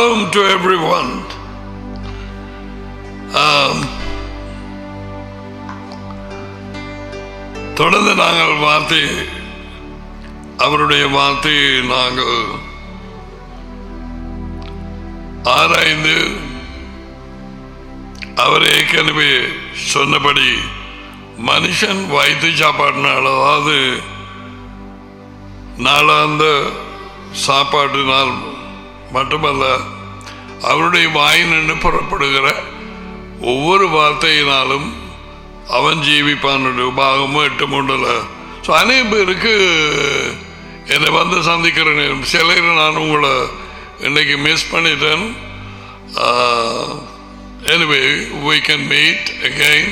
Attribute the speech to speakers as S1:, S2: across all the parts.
S1: Shalom to everyone. தொடர்ந்து நாங்கள் அவருடைய வார்த்தையை நாங்கள் ஆராய்ந்து அவர் ஏற்கனவே சொன்னபடி மனுஷன் வயிற்று சாப்பாட்டினால், அதாவது நாளாந்த சாப்பாட்டினால் மட்டுமல்ல, அவருடைய வாயினின்று புறப்படுகிற ஒவ்வொரு வார்த்தையினாலும் அவன் ஜீவிப்பான். பாகமும் 8:3. ஸோ அநேக பேருக்கு என்னை வந்து சந்திக்கிற நேரம், சிலர் நான் உங்களை இன்னைக்கு மிஸ் பண்ணிட்டேன். Anyway, we can meet again.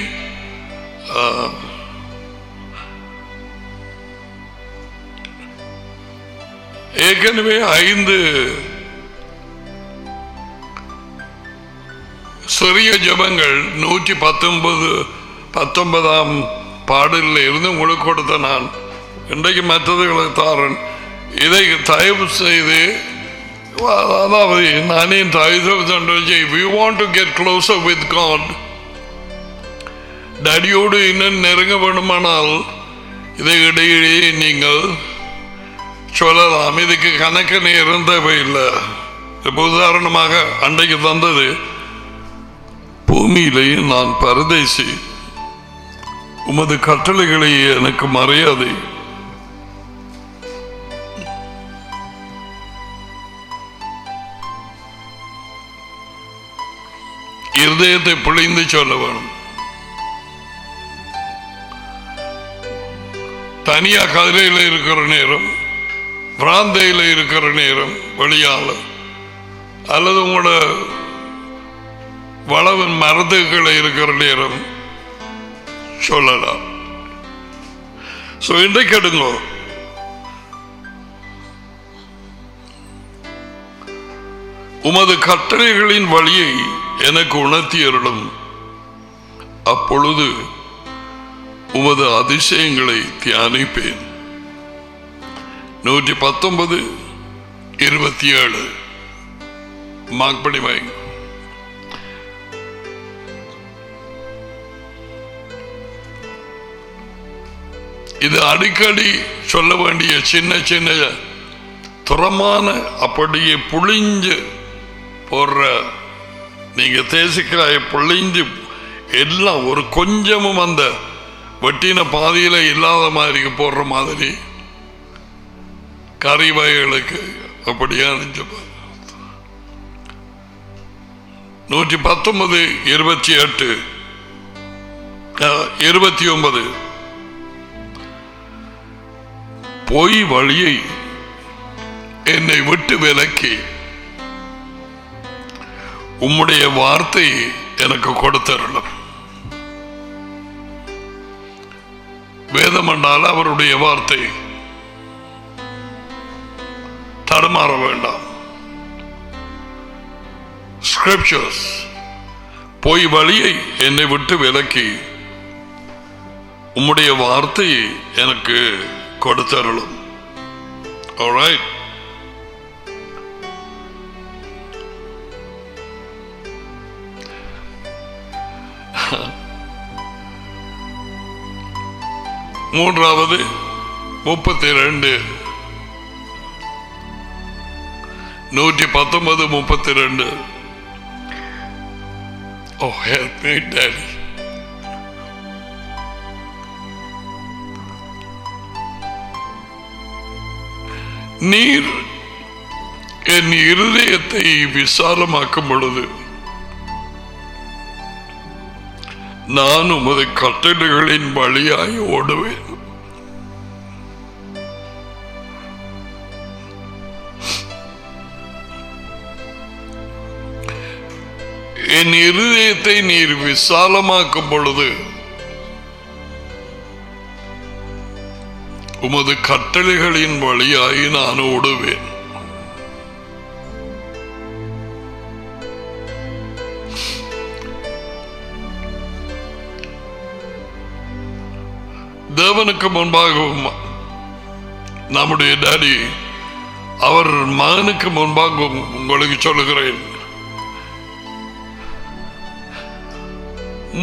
S1: ஏற்கனவே 5 சிறிய ஜபங்கள் 119ஆம் பாடலில் இருந்து உங்களுக்கு கொடுத்த நான் இன்றைக்கு மற்றதுகளுக்கு தாரன். இதை தயவு செய்து, அதாவது நானே தயவு if you want to get closer with God, டடியோடு இன்னும் நெருங்க வேண்டுமானால் இதை இடையிடையே நீங்கள் சொல்லலாம். இதுக்கு கணக்கு நேரம் தேவையில்லை. இப்போ உதாரணமாக அன்றைக்கு தந்தது, பூமியிலேயே நான் பரதேசி, உமது கட்டளைகளையே எனக்கு மரியாதை. இருதயத்தை பிழிந்து சொல்ல வேணும். தனியா கதிரையில் இருக்கிற நேரம், பிராந்தையில் இருக்கிற நேரம், வெளியால அல்லது உங்களோட வளவன் மரத்துக்களை இருக்கிற நேரம் சொல்லலாம். ஸோ இன்றைக்கு எடுங்க, உமது கட்டளைகளின் வழியை எனக்கு உணர்த்தியருளும், அப்பொழுது உமது அதிசயங்களை தியானிப்பேன். 119:27 மார்க்படி வாங்க. இது அடிக்கடி சொல்ல வேண்டிய சின்ன சின்ன துறமான, அப்படியே புளிஞ்சு போடுற, நீங்க தேசிக்காய புளிஞ்சு எல்லாம் ஒரு கொஞ்சமும் அந்த வெட்டின பாதியில இல்லாத மாதிரி போடுற மாதிரி கறி வகைகளுக்கு அப்படியே 119:28-29 பொய் வழியை என்னை விட்டு விலக்கி உம்முடைய வார்த்தை எனக்கு கொடுத்தருளும். வேதம் என்றால் அவருடைய வார்த்தை, தடுமாற வேண்டாம். ஸ்கிரிப்சர்ஸ், பொய் வழியை என்னை விட்டு விலக்கி உம்முடைய வார்த்தையை எனக்கு கொடுத்தருளும். Alright. மூன்றாவது 32 119:32. Oh, help me, Daddy. நீர் என் இருதயத்தை விசாலமாக்கும் பொழுது நான் உமது கட்டளைகளின் வழியாய் ஓடுவேன். என் இருதயத்தை நீர் விசாலமாக்கும் பொழுது உமது கட்டளைகளின் வழியாய் நான் ஓடுவேன். தேவனுக்கு முன்பாக நம்முடைய டாடி அவர் மகனுக்கு முன்பாக உங்களுக்கு சொல்லுகிறேன்,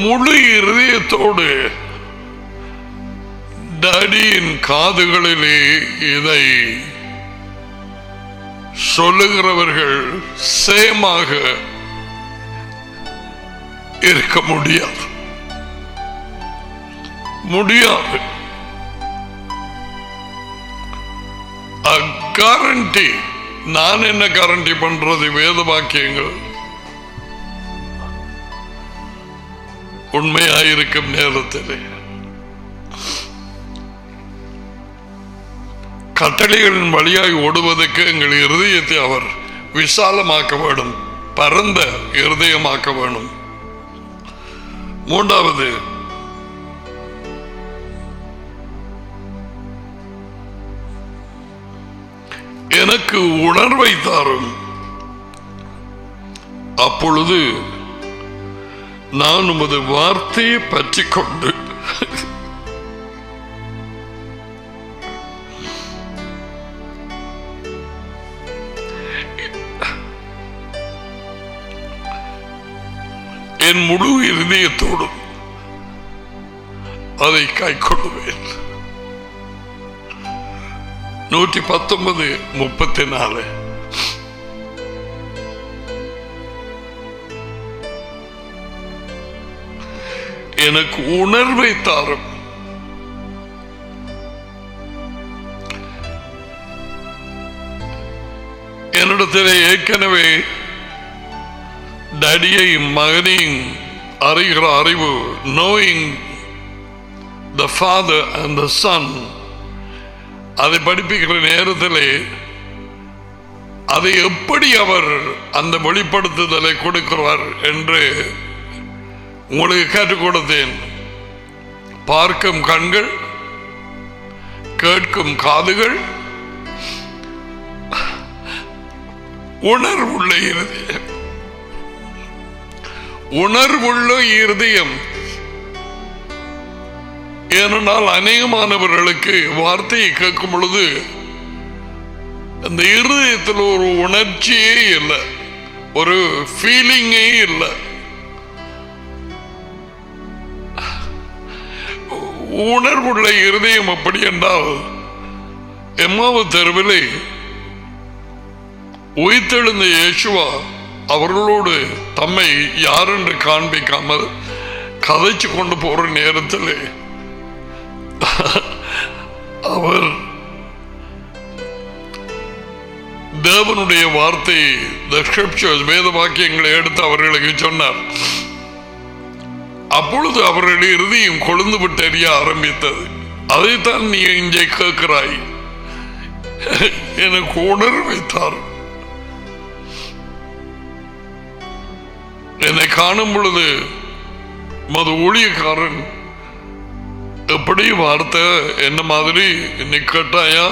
S1: முழு இருதயத்தோடு டாடியின் காதுகளிலே இதை சொல்லுகிறவர்கள் சேமாக இருக்க முடியாது. கேரண்டி. நான் என்ன கேரண்டி பண்றது? வேத வாக்கியங்கள் உண்மையாயிருக்கும் நேரத்திலே கட்டளைகளின் வழியாய் ஓடுவதற்கு எங்கள் இருதயத்தை அவர் விசாலமாக்க வேண்டும், பரந்த இருதயமாக்க வேண்டும். மூன்றாவது, எனக்கு உணர்வை தாரும், அப்பொழுது நான் உமது வார்த்தையை பற்றி கொண்டு என் முழு இருதயத்தோடும் அதை கைக்கொள்ளுவேன். 119:34. எனக்கு உணர்வை தாரும், என்னிடத்தில் ஏற்கனவே டாடியையும் மகனையும் அறிகிற அறிவு, knowing the father and the son, அதை படிப்பிக்கிற நேரத்தில் அதை எப்படி அவர் அந்த வெளிப்படுத்துதலை கொடுக்கிறார் என்று உங்களுக்கு கற்றுக் கொடுத்தேன். பார்க்கும் கண்கள், கேட்கும் காதுகள், உணர்வுள்ள இருதயம். உணர்வுள்ள இருதயம். ஏனென்றால் அநேகமானவர்களுக்கு வார்த்தையை கேட்கும் பொழுது அந்த இருதயத்தில் ஒரு உணர்ச்சியே இல்லை, ஒரு ஃபீலிங்கே இல்லை. உணர்வுள்ள இருதயம் அப்படி என்றால், எம்மாவு தெருவிலே உயிர்த்தெழுந்த இயேசுவா அவர்களோடு தம்மை யாரென்று காண்பிக்காமல் கதைச்சு கொண்டு போற நேரத்தில் அவர் தேவனுடைய வார்த்தை, வேத வாக்கியங்களை எடுத்து அவர்களுக்கு சொன்னார். அப்பொழுது அவர்கள் இறுதியும் கொழுந்து விட்டு எறிய ஆரம்பித்தது. அதைத்தான் நீ இங்கே கேட்கிறாய். எனக்கு உணர்வை தார். என்னை காணும் பொழுது மது ஊழியக்காரன் எப்படி வார்த்தை என்ன மாதிரி நீ கேட்டாயா,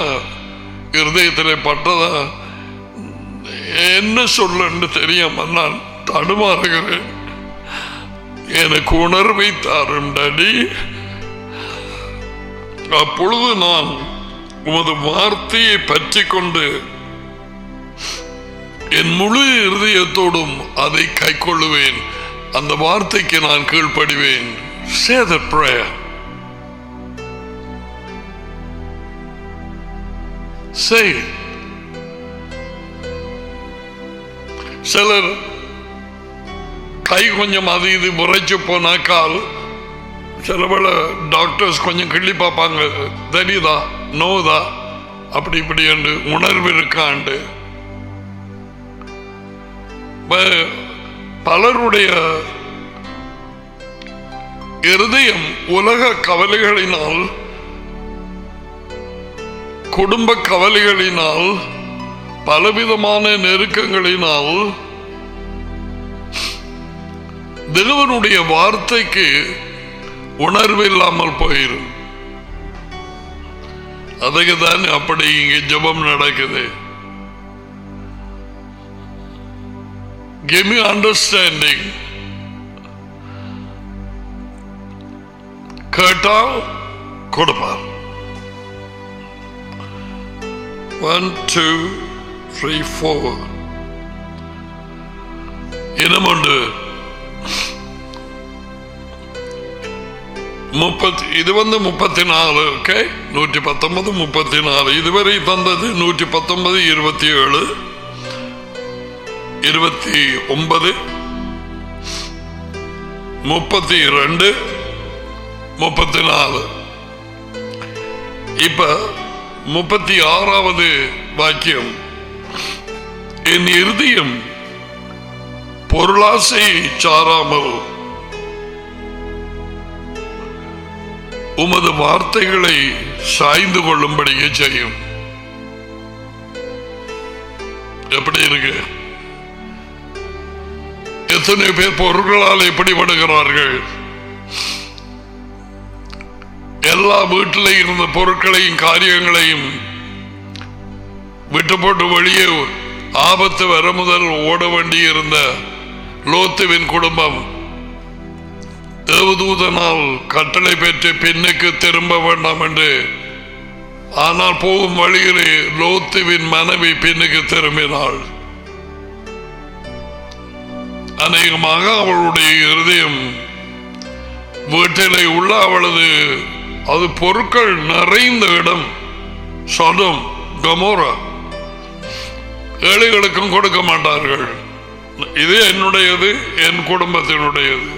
S1: இருதயத்தில் பட்டதா, என்ன சொல்லன்னு தெரியாம நான் தடுமாறுகிறேன். எனக்கு உணர்வை தாரும் டாடி, அப்பொழுது நான் உமது வார்த்தையை பற்றி கொண்டு என் முழு இருதயத்தோடும் அதை கைக்கொள்ளுவேன். அந்த வார்த்தைக்கு நான் கீழ்ப்படிவேன். Say that prayer. Say. சிலர் கை கொஞ்சம் அது இது முறைச்சு போனாக்கால் சில வேளை டாக்டர்ஸ் கொஞ்சம் கிள்ளி பார்ப்பாங்க, தெரியுதா நோதா அப்படி இப்படி என்று உணர்வு இருக்காண்டு. பலருடைய இருதயம் உலக கவலைகளினால், குடும்ப கவலைகளினால், பலவிதமான நெருக்கங்களினால் தேவனுடைய வார்த்தைக்கு உணர்வு இல்லாமல் போயிரும். அதுக்கு தான் அப்படி இங்கே ஜெபம் நடக்குது. Give me understanding. கேட்டால் கொடுப்பார். 1, 2 3, 4. இனமுண்டு 30. இது 34. ஓகே, 119, 34. இதுவரை தந்தது 119, 27, 29, 32, 34. இப்ப 36வது வாக்கியம். என் இருதயம் பொருளாசை சாராமல் உமது வார்த்தைகளை சாய்ந்து கொள்ளும்படியே செய்யும். எப்படி இருக்கு? எத்தனை பேர் பொருட்களால் எப்படி படுகிறார்கள்? எல்லா வீட்டில் இருந்த பொருட்களையும் காரியங்களையும் விட்டு போட்டு வெளியே ஆபத்து வர முதல் ஓட வேண்டி இருந்த லோத்துவின் குடும்பம் தேவதூதனால் கட்டளை பெற்று பின்னுக்கு திரும்ப வேண்டாம் என்று, ஆனால் போகும் வழியிலே லோத்துவின் மனைவி பின்னுக்கு திரும்பினாள். அநேகமாக அவளுடைய இருதயம் வீட்டிலே உள்ள அவளது அது பொருட்கள் நிறைந்த இடம் சோதோம் கொமோரா. ஏழைகளுக்கும் கொடுக்க மாட்டார்கள். இது என்னுடையது, என் குடும்பத்தினுடையது.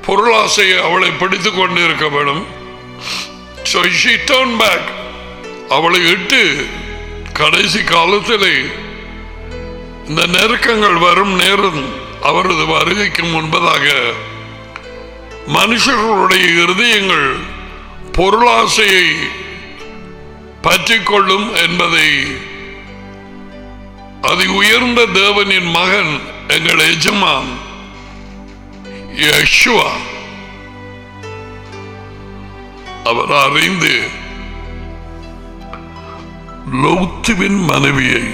S1: பொருளாசையை அவளை பிடித்துக் கொண்டிருக்க வேண்டும். So she turned back. அவளை இட்டு கடைசி காலத்திலே இந்த நெருக்கங்கள் வரும் நேரம் அவரது வருகைக்கு முன்பதாக மனுஷர்களுடைய இருதயங்கள் பொருளாசையை பற்றிக்கொள்ளும் என்பதை அதி உயர்ந்த தேவனின் மகன் எங்கள் எஜமான் யெஷுவா அவர் அறிந்து லோத்துவின் மனைவியை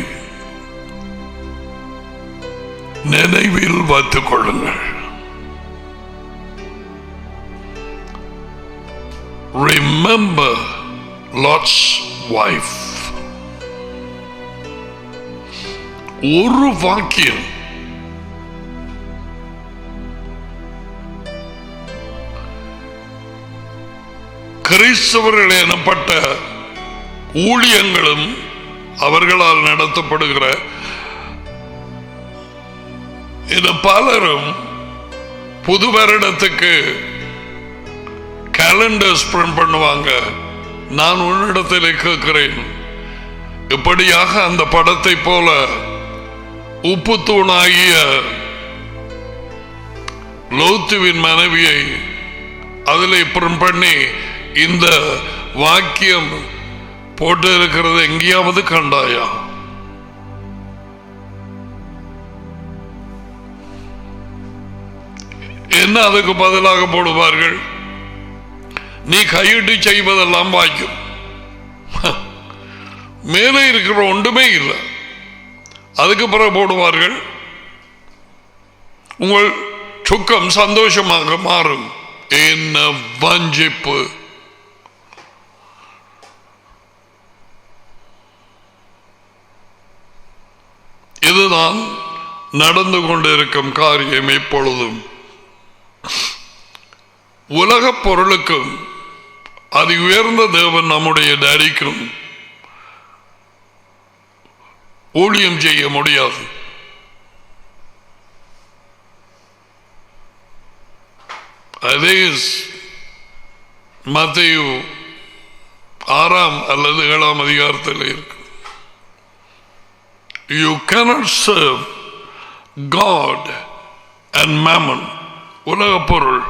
S1: நினைவில் வைத்துக் கொள்ளுங்கள். Remember Lot's wife. ஒரு வாக்கியம் கிறிஸ்தவர்கள் எனப்பட்ட ஊழியங்களும் அவர்களால் நடத்தப்படுகிற இந்த பலரும் புது வருடத்துக்கு கேலண்டர் ஸ்பிரிண்ட் பண்ணுவாங்க. நான் உன்னிடத்தில் கேட்கிறேன், இப்படியாக அந்த படத்தை போல உப்பு தூணாகிய லோத்துவின் மனைவியை அதில் பிரிண்ட் பண்ணி இந்த வாக்கியம் போட்டு இருக்கிறது எங்கேயாவது கண்டாயா? என்ன அதுக்கு பதிலாக போடுவார்கள்? நீ கையிட்டு செய்வதெல்லாம் வாய்க்கும். மேலே இருக்கிற ஒன்றுமே இல்லை. அதுக்கு பிறகு போடுவார்கள், உங்கள் சுக்கம் சந்தோஷமாக மாறும். என்ன வஞ்சிப்பு! இதுதான் நடந்து கொண்டிருக்கும் காரியம். இப்பொழுதும் உலக பொருளுக்கும் அதி உயர்ந்த தேவன் நம்முடைய டேடிக்கும் ஊழியம் செய்ய முடியாது. அதே மத்தேயு 6 அல்லது 7 அதிகாரத்தில் இருக்கு. You cannot serve God and mammon, உலக பொருள்.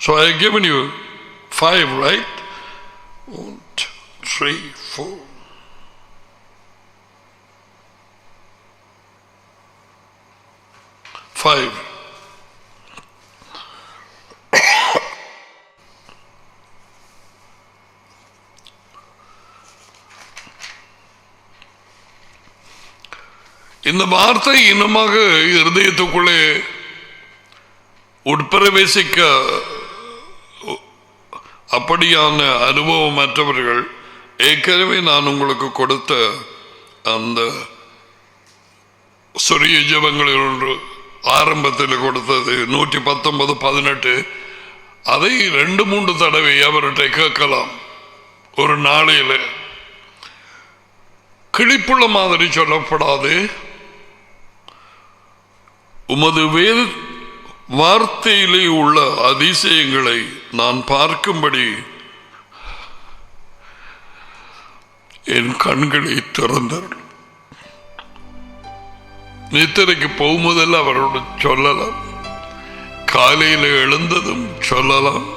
S1: So I have given you 5, right? 1, 2, 3, 4. 5. இந்த வார்த்தை இன்னமாக இருதயத்துக்குள்ளே உட்பிரவேசிக்க அப்படியான அனுபவமற்றவர்கள் ஏற்கனவே நான் உங்களுக்கு கொடுத்த அந்த சொரிய ஜபங்களில் ஒன்று ஆரம்பத்தில் கொடுத்தது 119:18 அதை 2-3 தடவை அவர்கிட்ட கேட்கலாம். ஒரு நாளையில் கிளிப்புள்ள மாதிரி சொல்லப்படாது. உமது வேத வார்த்தையிலே உள்ள அதிசயங்களை நான் பார்க்கும்படி என் கண்களை திறந்தார். நித்திரைக்கு போகும்போதெல்லாம் அவரோடு சொல்லலாம், காலையில் எழுந்ததும் சொல்லலாம்.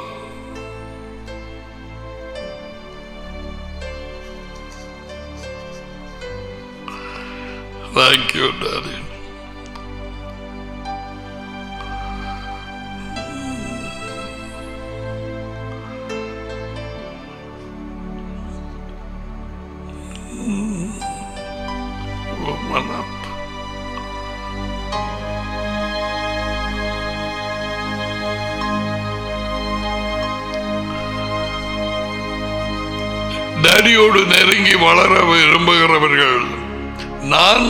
S1: Thank you, Daddy. Woman up. டேடியோடு நெருங்கி வளர விரும்புகிறவர்கள், நான்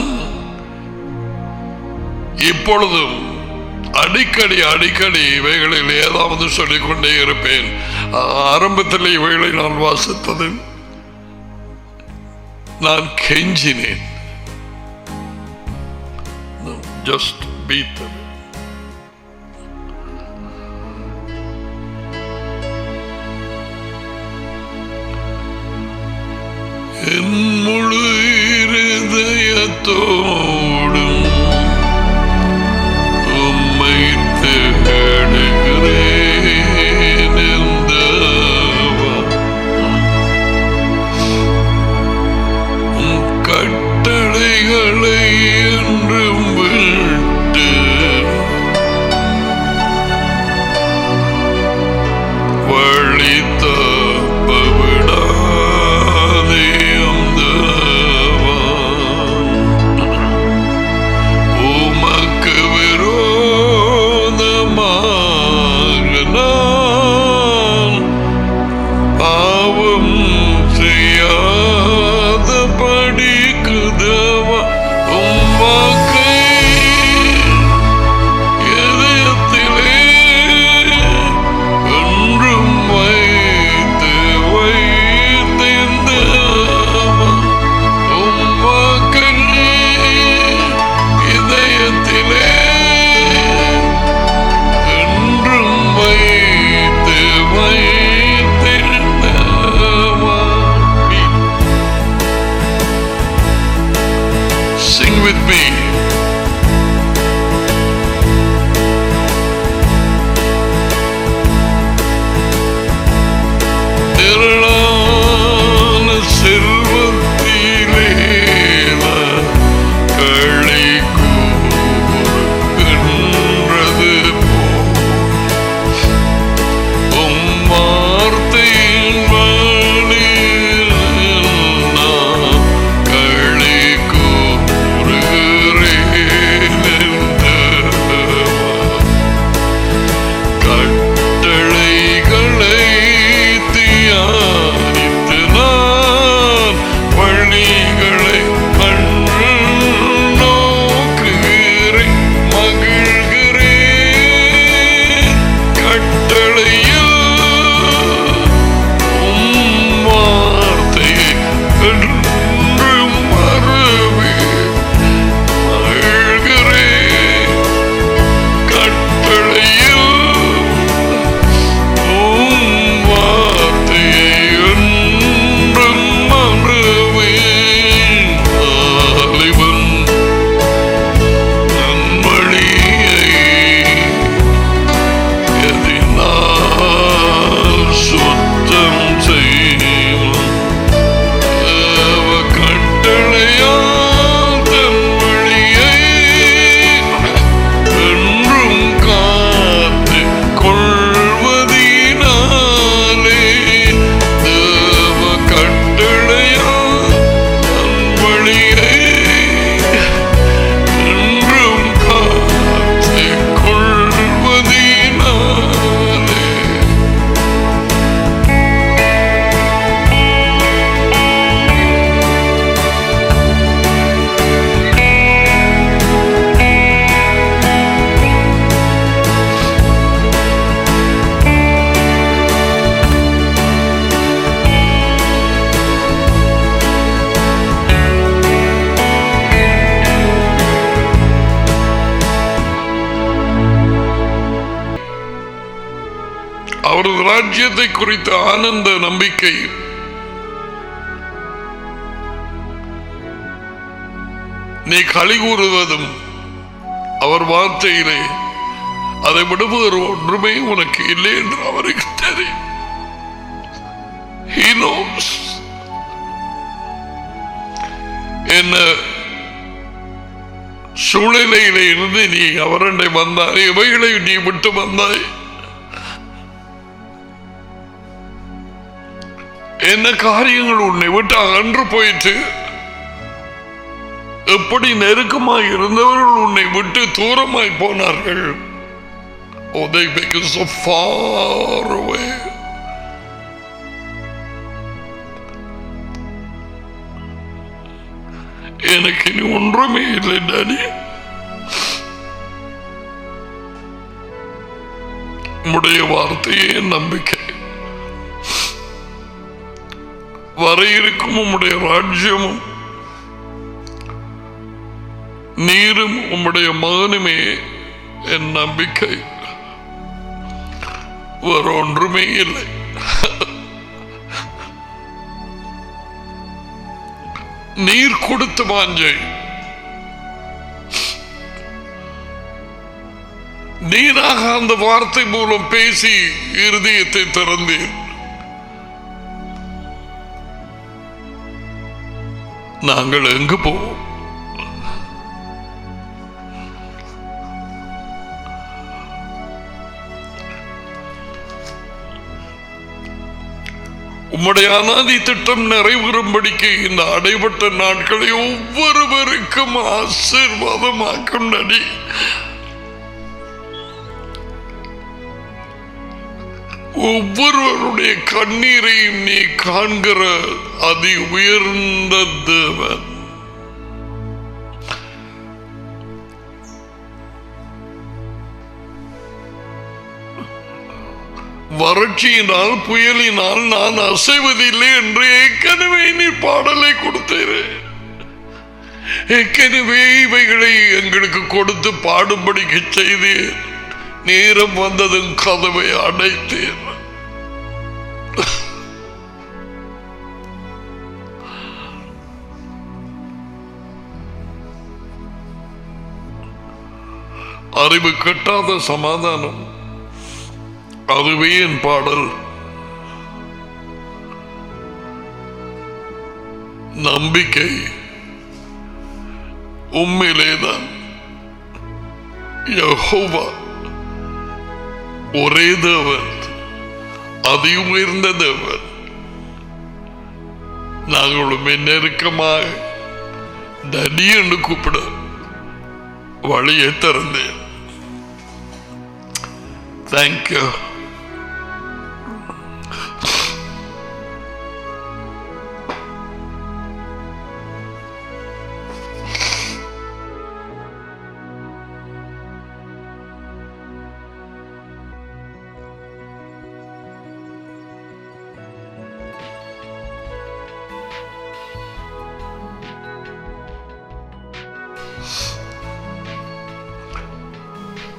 S1: இப்பொழுதும் அடிக்கடி இவைகளில் ஏதாவது சொல்லிக்கொண்டே இருப்பேன். ஆரம்பத்தில் இவைகளை நான் வாசித்தது, நான் கெஞ்சினேன். Just beat them. என் முழு இருதயத்தோடும் உம்மை தேடுகிறேன் என்றவா, உம் கட்டளைகளை என்றும் விட்டு வழி தப்ப விடாதே. அவரது ராஜ்யத்தை குறித்த ஆனந்த நம்பிக்கை நீ களி கூறுவதும் அவர் வார்த்தையிலே அதை விட வேறு ஒன்றுமே உனக்கு இல்லை என்று அவருக்கு தெரியும். He knows. என்ன சூழ்நிலையிலே இருந்து நீ அவரண்டை வந்தாய், இவைகளை நீ விட்டு வந்தாய், என்ன காரியங்கள் உன்னை விட்டு அகன்று போயிட்டு, எப்படி நெருக்கமாய் இருந்தவர்கள் உன்னை விட்டு தூரமாய் போனார்கள். Oh, they became so far away. எனக்கு இனி ஒன்றுமே இல்லை டாடி. உம்முடைய வார்த்தையே நம்பிக்கை. வர இருக்கும் உம்முடைய ராஜ்யமும் நீரும் உம்முடைய மகனுமே என் நம்பிக்கை. வேற ஒன்றுமே இல்லை. நீர் கொடுத்த வாஞ்சை, நீராக அந்த வார்த்தை மூலம் பேசி இருதயத்தை திறந்தீர். நாங்கள் எங்கு போவோம்? உம்முடைய அநாதி திட்டம் நிறைவேறும்படிக்கு இந்த அடைபட்ட நாட்களை ஒவ்வொருவருக்கும் ஆசீர்வாதமாக்கும் நடி. ஒவ்வொருவருடைய கண்ணீரையும் நீ காண்கிற அதி உயர்ந்த தேவன். வறட்சியினால் புயலினால் நான் அசைவதில்லை என்று ஏற்கனவே நீ பாடலை கொடுத்தீர். ஏற்கனவே இவைகளை எங்களுக்கு கொடுத்து பாடும்படிக்கு செய்தீர். நேரம் வந்ததும் கதவை அடைத்தீர். அறிவு கட்டாத சமாதானம், அதுவே என் பாடல். நம்பிக்கை உம்மிலேதான். யெகோவா ஒரே தேவன், அதி உயர்ந்த தேவன். நாங்களும் நெருக்கமாக தடி என்று கூப்பிட வழியை திறந்தேன். தேங்க்யூ.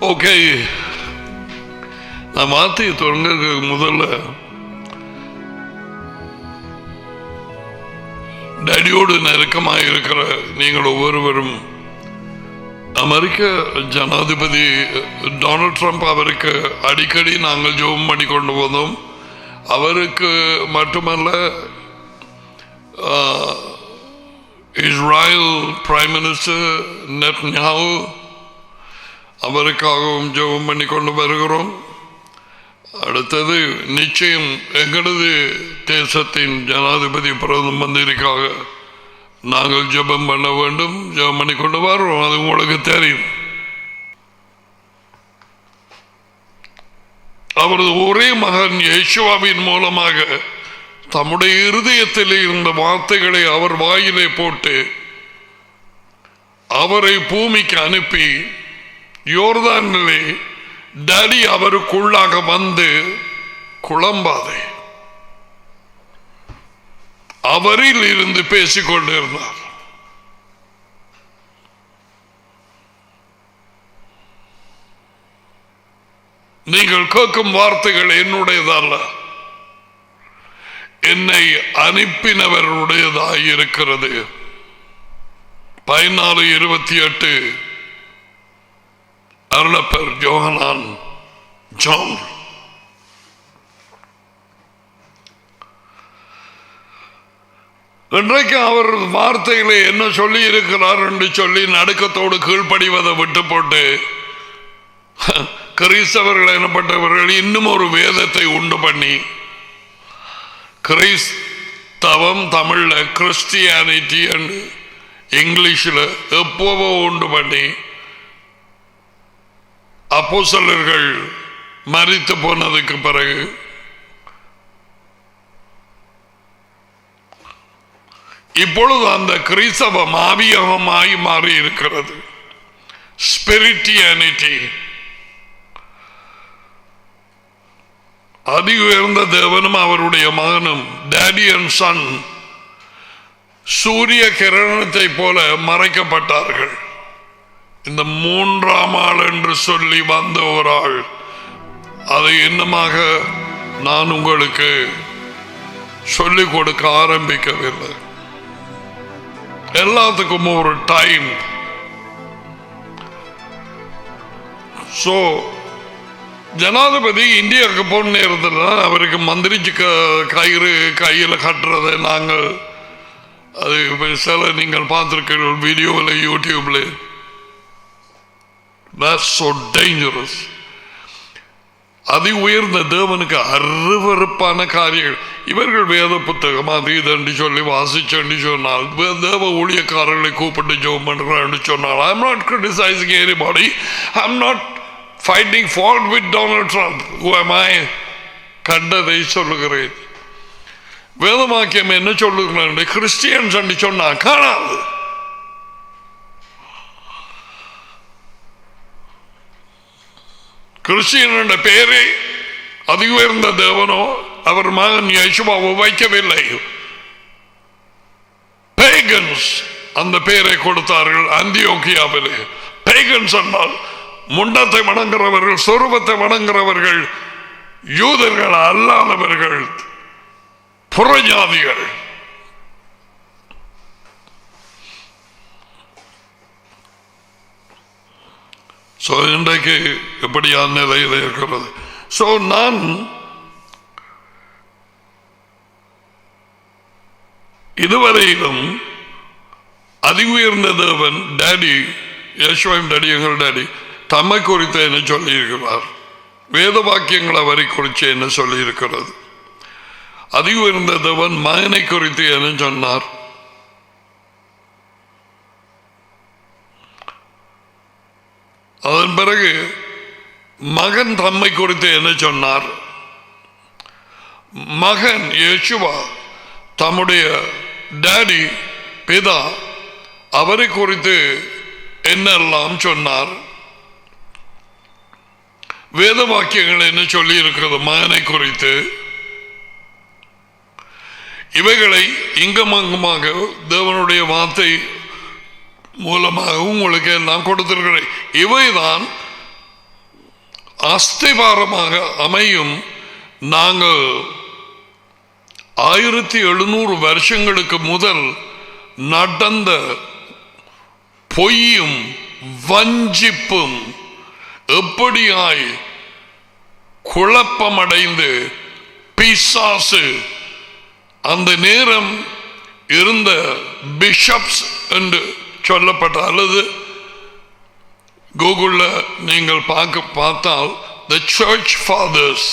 S1: ஓகே, நான் வார்த்தையை தொடங்க முதல்ல டேடியோடு நெருக்கமாக இருக்கிற நீங்கள் ஒவ்வொருவரும், அமெரிக்க ஜனாதிபதி டொனால்ட் ட்ரம்ப், அவருக்கு அடிக்கடி நாங்கள் ஜெபம் பண்ணி கொண்டு வந்தோம். அவருக்கு மட்டுமல்ல, இஸ்ரேல் பிரைம் மினிஸ்டர் நெத்தன்யாஹு, அவருக்காகவும் ஜெபம் பண்ணி கொண்டு வருகிறோம். அடுத்தது நிச்சயம் எங்களது தேசத்தின் ஜனாதிபதி பிரதம மந்திரிக்காக நாங்கள் ஜெபம் பண்ண வேண்டும். ஜெபம் பண்ணி கொண்டு வரோம். அது உங்களுக்கு தெரியும். அவரது ஒரே மகன் யேசுவாவின் மூலமாக தம்முடைய இருதயத்தில் இருந்த வார்த்தைகளை அவர் வாயிலே போட்டு அவரை பூமிக்கு அனுப்பி யோர்தானிலே டாடி அவருக்குள்ளாக வந்து குழம்பாதே, அவரில் இருந்து பேசிக் கொண்டிருந்தார். நீங்கள் கேட்கும் வார்த்தைகள் என்னுடையதல்ல, என்னை அனுப்பினவருடையதாயிருக்கிறது. 14:28 அருளப்பர் யோகனான் ஜான். இன்றைக்கு அவர் வார்த்தைகளை என்ன சொல்லி இருக்கிறார் என்று சொல்லி நடுக்கத்தோடு கீழ்ப்படிவதை விட்டு போட்டு கிறிஸ்தவர்கள் எனப்பட்டவர்கள் இன்னும் ஒரு வேதத்தை உண்டு பண்ணி, கிறிஸ்தவம் தமிழ்ல கிறிஸ்டியானிட்டி என்று இங்கிலீஷில் எப்போவோ உண்டு பண்ணி, அப்போஸ்தலர்கள் மரித்து போனதுக்கு பிறகு இப்பொழுது அந்த கிறிஸ்தவம் ஆவியகமாய் மாறி இருக்கிறது. ஸ்பிரிட்டியானிட்டி. அதி உயர்ந்த தேவனும் அவருடைய மகனும், டாடி அண்ட் சன், சூரிய கிரணத்தை போல மறைக்கப்பட்டார்கள். இந்த மூன்றாம் ஆள் என்று சொல்லி வந்த ஒரு ஆள், அதை இன்னமாக நான் உங்களுக்கு சொல்லிக் கொடுக்க ஆரம்பிக்கவில்லை. எல்லாத்துக்கும் ஒரு டைம். சோ ஜனாதிபதி இந்தியாவுக்கு போன நேரத்தில் அவருக்கு மந்திரிச்சு கயிறு கையில் கட்டுறதை நாங்கள் அது சில நீங்கள் பார்த்திருக்கிறீர்கள் வீடியோவில், யூடியூப்ல. That's so dangerous. அதி உயர்ந்த தேவனுக்கு அருவருப்பான காரியங்கள். இவர்கள் வேத புத்தகம் அது இதென்று சொல்லி வாசிச்சு சொன்னால், தேவ ஊழியக்காரர்களை கூப்பிட்டு ஜெபம் பண்றான்னு சொன்னால், I am not criticizing anybody. I am not finding fault with Donald Trump. Who am I? கண்டதை சொல்லுகிறேன். வேதமாக்கியம் என்ன சொல்லுகிறேன்? கிறிஸ்டியன்ஸ் என்று சொன்னா காணாது. கிறிஸ்டியன் என்ற பெயரை அதி உயர்ந்த தேவனோ அவர் மகன் யேசுவாவோ வைக்கவில்லை. பேகன்ஸ் அந்த பெயரை கொடுத்தார்கள் அந்தியோக்கியாவிலே. பேகன்ஸ் என்றால் முண்டத்தை வணங்குறவர்கள், சொரூபத்தை வணங்குறவர்கள், யூதர்கள் அல்லாதவர்கள், புறஜாதிகள். சோ இன்றைக்கு எப்படியான நிலையில் இருக்கிறது? சோ நான் இதுவரையிலும் அதி உயர்ந்த தேவன் டாடி, யேசுவின் டாடி, எங்கள் டாடி தம்மை குறித்து என்ன சொல்லி இருக்கிறார், வேத வாக்கியங்களை அவரை குறித்து என்ன சொல்லி இருக்கிறது. அதி உயர்ந்த தேவன் மகனை குறித்து என்ன சொன்னார், அதன் பிறகு மகன் தம்மை குறித்து என்ன சொன்னார், மகன் யேசுவா தம்முடைய டாடி பிதா அவரை குறித்து என்னெல்லாம் சொன்னார், வேத வாக்கியங்கள் என்ன சொல்லி இருக்கிறது மகனை குறித்து. இவைகளை இங்கும் அங்குமாக தேவனுடைய வார்த்தை மூலமாக உங்களுக்கு எல்லாம் கொடுத்திருக்கிறேன். இவைதான் அஸ்திபாரமாக அமையும். நாங்கள் 1700 வருஷங்களுக்கு முதல் நடந்த பொய்யும் வஞ்சிப்பும் எப்படியாய் குழப்பமடைந்து பிசாசு அந்த நேரம் இருந்த பிஷப்ஸ் என்று சொல்லப்பட்ட, அல்லது கூகுளில் நீங்கள் பார்த்தால் the church fathers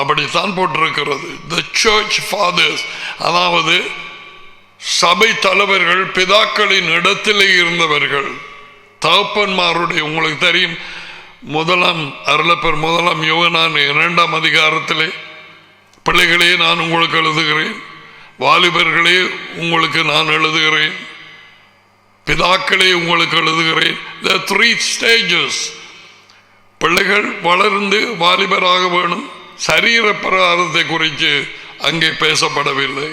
S1: அப்படித்தான் போட்டிருக்கிறது. the church fathers அதாவது சபை தலைவர்கள், பிதாக்களின் இடத்திலே இருந்தவர்கள், தகப்பன்மாருடைய. உங்களுக்கு தெரியும், முதலாம் அருளப்பர் முதலாம் யோகனான் 2ஆம் அதிகாரத்திலே, பிள்ளைகளே நான் உங்களுக்கு எழுதுகிறேன், வாலிபர்களே உங்களுக்கு நான் எழுதுகிறேன், பிதாக்களே உங்களுக்கு எழுதுகிறேன். The 3 stages. பிள்ளைகள் வளர்ந்து வாலிபராக வேணும். சரீர பிரகாரத்தை குறித்து அங்கே பேசப்படவில்லை.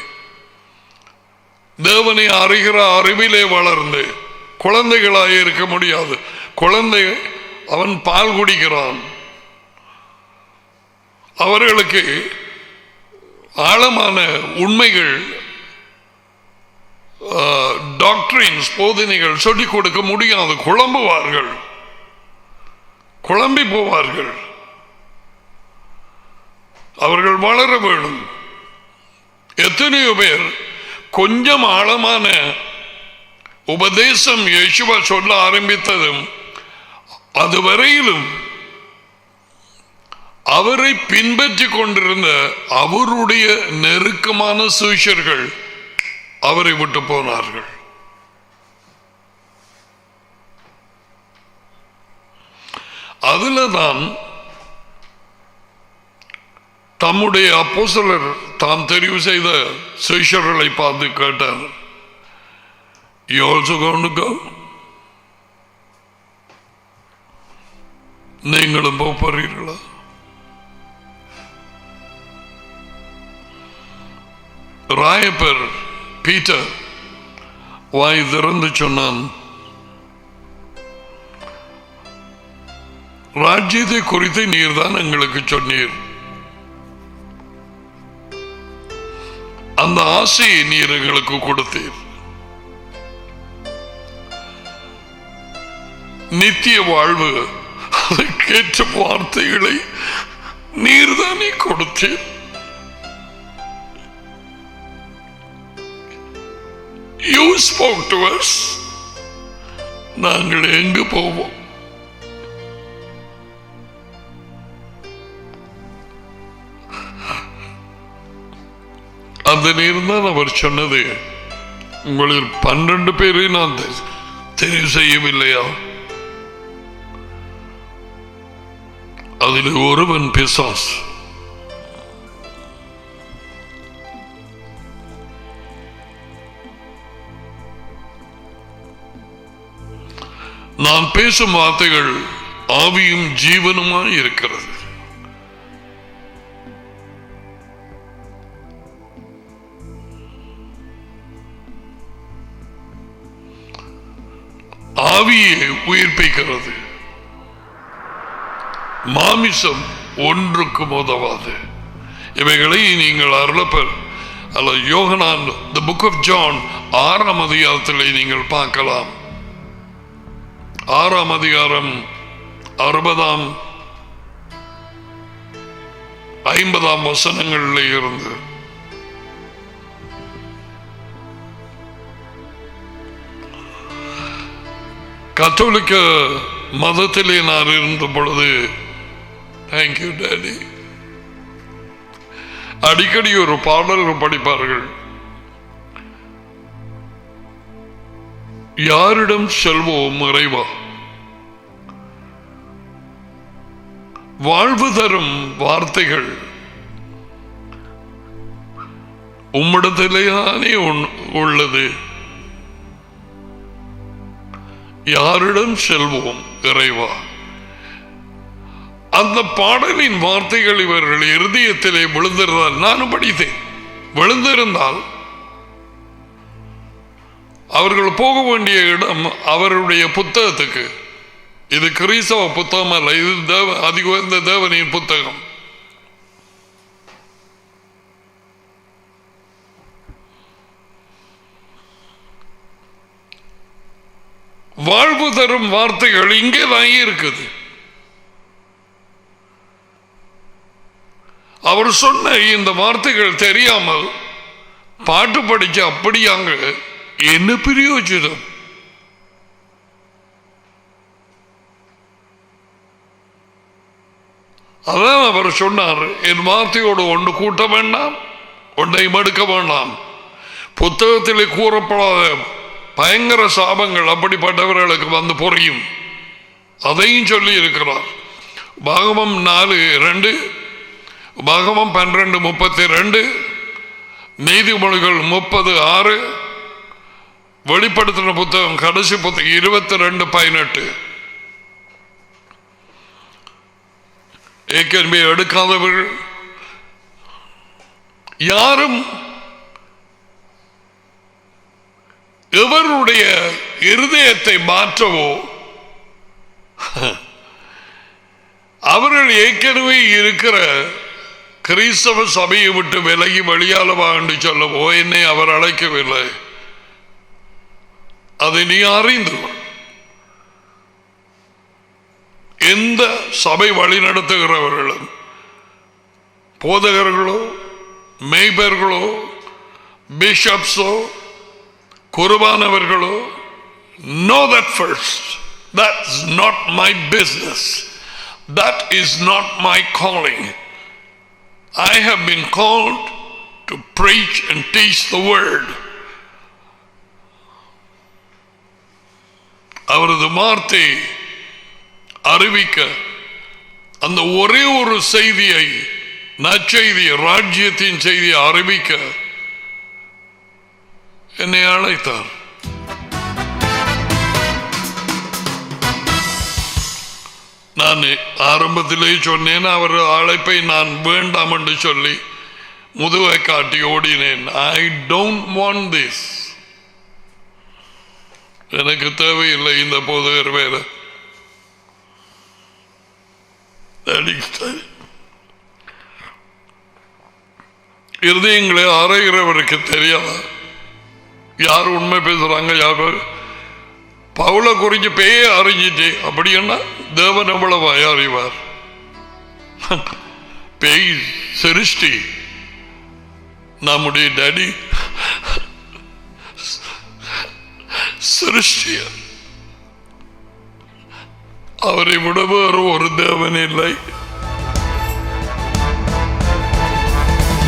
S1: தேவனை அறிகிற அறிவிலே வளர்ந்து குழந்தைகளாக இருக்க முடியாது. குழந்தை அவன் பால் குடிக்கிறான், அவர்களுக்கு ஆழமான உண்மைகள், டாக்டரின்ஸ், போதனைகள் சொல்லிக் கொடுக்க முடியாது. குழம்புவார்கள், குழம்பி போவார்கள். அவர்கள் வளர வேணும். எத்தனையோ பேர் கொஞ்சம் ஆழமான உபதேசம் இயேசுவா சொல்ல ஆரம்பித்ததும் அதுவரையிலும் அவரை பின்பற்றி கொண்டிருந்த அவருடைய நெருக்கமான சீஷர்கள் அவரை விட்டு போனார்கள். அதுலதான் தம்முடைய அப்போஸ்தலர் தாம் தெரிவு செய்த சீஷர்களை பார்த்து கேட்டார், You also going to go? நீங்களும் போறீர்களா? ராயப்பர் பீட்டர் வாய் திறந்து சொன்னான், ராஜ்யத்தை குறித்து நீர்தான் எங்களுக்கு சொன்னீர். அந்த ஆசையை நீர் எங்களுக்கு கொடுத்தீர். நித்திய வாழ்வு, அதற்கேற்ற வார்த்தைகளை நீர்தானே கொடுத்தீர். You spoke to us. நாங்கள் எங்கு போவோம்? அந்த நேரம் தான் அவர் சொன்னது, உங்களில் 12 பேரை நான் தெரிவு செய்யவில்லையா? அதில் ஒருவன் பிசாஸ். நான் பேசும் வார்த்தைகள் ஆவியும் ஜீவனுமாய் இருக்கிறது. ஆவியை உயிர்ப்பிக்கிறது, மாமிசம் ஒன்றுக்கும் உதவாது. இவைகளை நீங்கள் அருளப்பர் அல்ல யோகனான் தி புக் ஆஃப் ஜான் 6ஆம் அதிகாரத்தில் நீங்கள் பார்க்கலாம். 6ஆம் அதிகாரம் 60ஆம் 50ஆம் வசனங்களில் இருந்து கத்தோலிக்க மதத்திலே நான் இருந்த பொழுது, தேங்க்யூ டாடி, அடிக்கடி ஒரு பாடல்கள் படிப்பார்கள். யாரிடம் செல்வோம் இறைவா, வாழ்வு தரும் வார்த்தைகள் உம்மிடத்திலேயானே உள்ளது. யாரிடம் செல்வோம் இறைவா? அந்த பாடலின் வார்த்தைகள் இவர்கள் இருதயத்திலே விழுந்திருந்தால், நானும் படித்தேன், விழுந்திருந்தால் அவர்கள் போக வேண்டிய இடம் அவருடைய புத்தகத்துக்கு. இது கிறிஸ்தவ புத்தகம் அல்ல, இது அதிக தேவனின் புத்தகம். வாழ்வு தரும் வார்த்தைகள் இங்கே தான் இருக்குது. அவர் சொன்ன இந்த வார்த்தைகள் தெரியாமல் பாட்டு படிச்சு அப்படியாங்க என்ன பிரயோஜனம்? அதான் அவர் சொன்னார், என் வார்த்தையோடு ஒன்று கூட்ட வேண்டாம், ஒன்றை மடுக்க வேண்டாம். புத்தகத்திலே கூறப்படாத பயங்கர சாபங்கள் அப்படிப்பட்டவர்களுக்கு வந்து புரியும். அதையும் சொல்லி இருக்கிறார். பாகமம் 4:2, பாகமம் 12:32, நீதிமொழிகள் 30:6, வெளிப்படுத்தின புத்தகம் கடைசி புத்தகம் 22:18. ஏற்கனவே எடுக்காதவர்கள் யாரும் எவருடைய இருதயத்தை மாற்றவோ, அவர்கள் ஏற்கனவே இருக்கிற கிறிஸ்தவ சபையை விட்டு விலகி வெளியால வா என்று சொல்லவோ என்னை அவர் அழைக்கவில்லை. அதை நீ அறிந்து எந்த சபை வழி நடத்துகிறவர்களும் போதகர்களோ மேய்பர்களோ பிஷப்ஸோ குருவானவர்களோ know that first. That's not my business. That is not my calling. I have been called to preach and teach the word. அவரது வார்த்தை அறிவிக்க, அந்த ஒரே ஒரு செய்தியை, நற்செய்தியை, ராஜ்யத்தின் செய்தியை அறிவிக்க என்னை அழைத்தார். நான் ஆரம்பத்திலே சொன்னேன், அவர் அழைப்பை நான் வேண்டாம் என்று சொல்லி முதுவை காட்டி ஓடினேன். I don't want this. எனக்கு தேவையில்லை இந்த போதகர் வேலை. இருதயங்களை அறைகிறவருக்கு தெரியாதா யார் உண்மை பேசுறாங்க? யார் பவுல குறிஞ்சு பேய அறிஞ்சிட்டு அப்படின்னா தேவன் எவ்வளவு அறிவார்? பேய் சிருஷ்டி, நம்முடைய டாடி சிருஷ்டிய. அவரை விட வேறு ஒரு தேவன் இல்லை,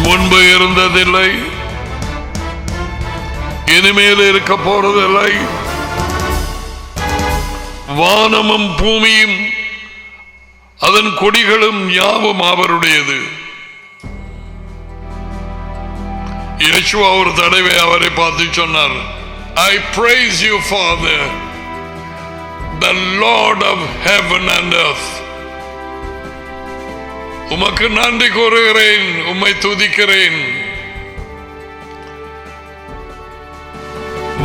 S1: முன்பு இருந்ததில்லை, இனிமேல் இருக்க போறதில்லை. வானமும் பூமியும் அதன் கொடிகளும் யாவும் அவருடையது. யேசுவா ஒரு தடவை அவரை பார்த்து சொன்னார், I praise you, Father, the Lord of heaven and earth. உமக்கு நன்றி கூறுகிறேன், உம்மை துதிக்கிறேன்.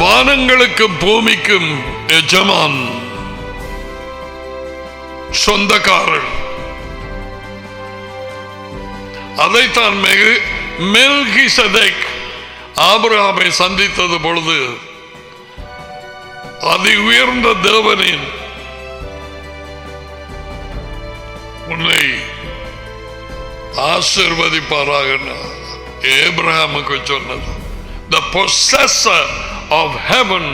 S1: வானங்களுக்கும் பூமிக்கும் எஜமான், சொந்தக்காரர். அதைத்தான் மெல்கிசதேக் ஆபிரகாமை சந்தித்தது பொழுது அதி உயர்ந்த தேவனின் உன்னை ஆசீர்வதிப்பாராக ஆபிரகாமுக்கு சொன்னது. The possessor of heaven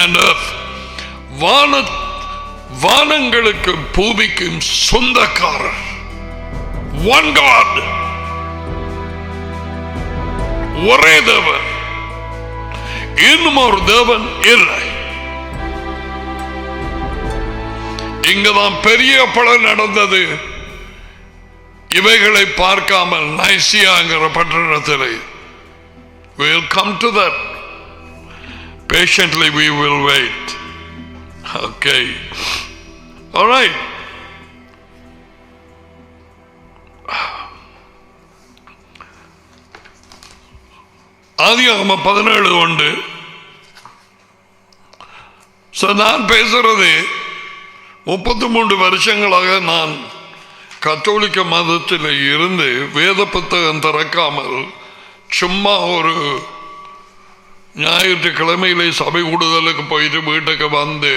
S1: and earth, வானங்களுக்கு பூமிக்கும் சொந்தக்காரர். One God, ஒரே தேவன், இன்னும் ஒரு தேவன் இல்லை. இங்குதான் பெரிய படம் நடந்தது. இவைகளை பார்க்காமல் நைசியாங்கிற பட்டணத்திலே. We will come to that. Patiently we will wait. Okay. All right. ஆதியாகமம் 17:1. நான் பேசுறது 33 வருஷங்களாக நான் கத்தோலிக்க மதத்தில் இருந்து வேத புத்தகம் திறக்காமல் சும்மா ஒரு ஞாயிற்றுக்கிழமையிலே சபை கூடுதலுக்கு போயிட்டு வீட்டுக்கு வந்து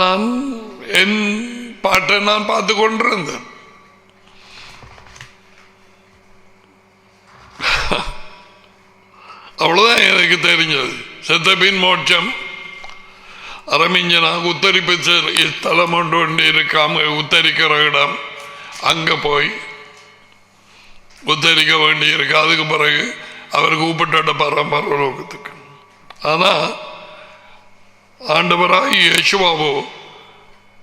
S1: நான் என் பாட்டை நான் பார்த்து கொண்டிருந்தேன். அவ்வளவுதான் எனக்கு தெரிஞ்சது. செத்தபின் மோட்சம், அரமிஞ்சனாக உத்தரிப்பு ஸ்தலம் ஒன்று இருக்காம உத்தரிக்கிற இடம், அங்க போய் உத்தரிக்க வேண்டி இருக்கு. அதுக்கு பிறகு அவர் கூப்பிட்ட பரலோகத்துக்கு. ஆனா ஆண்டவராய் இயேசுவாவோ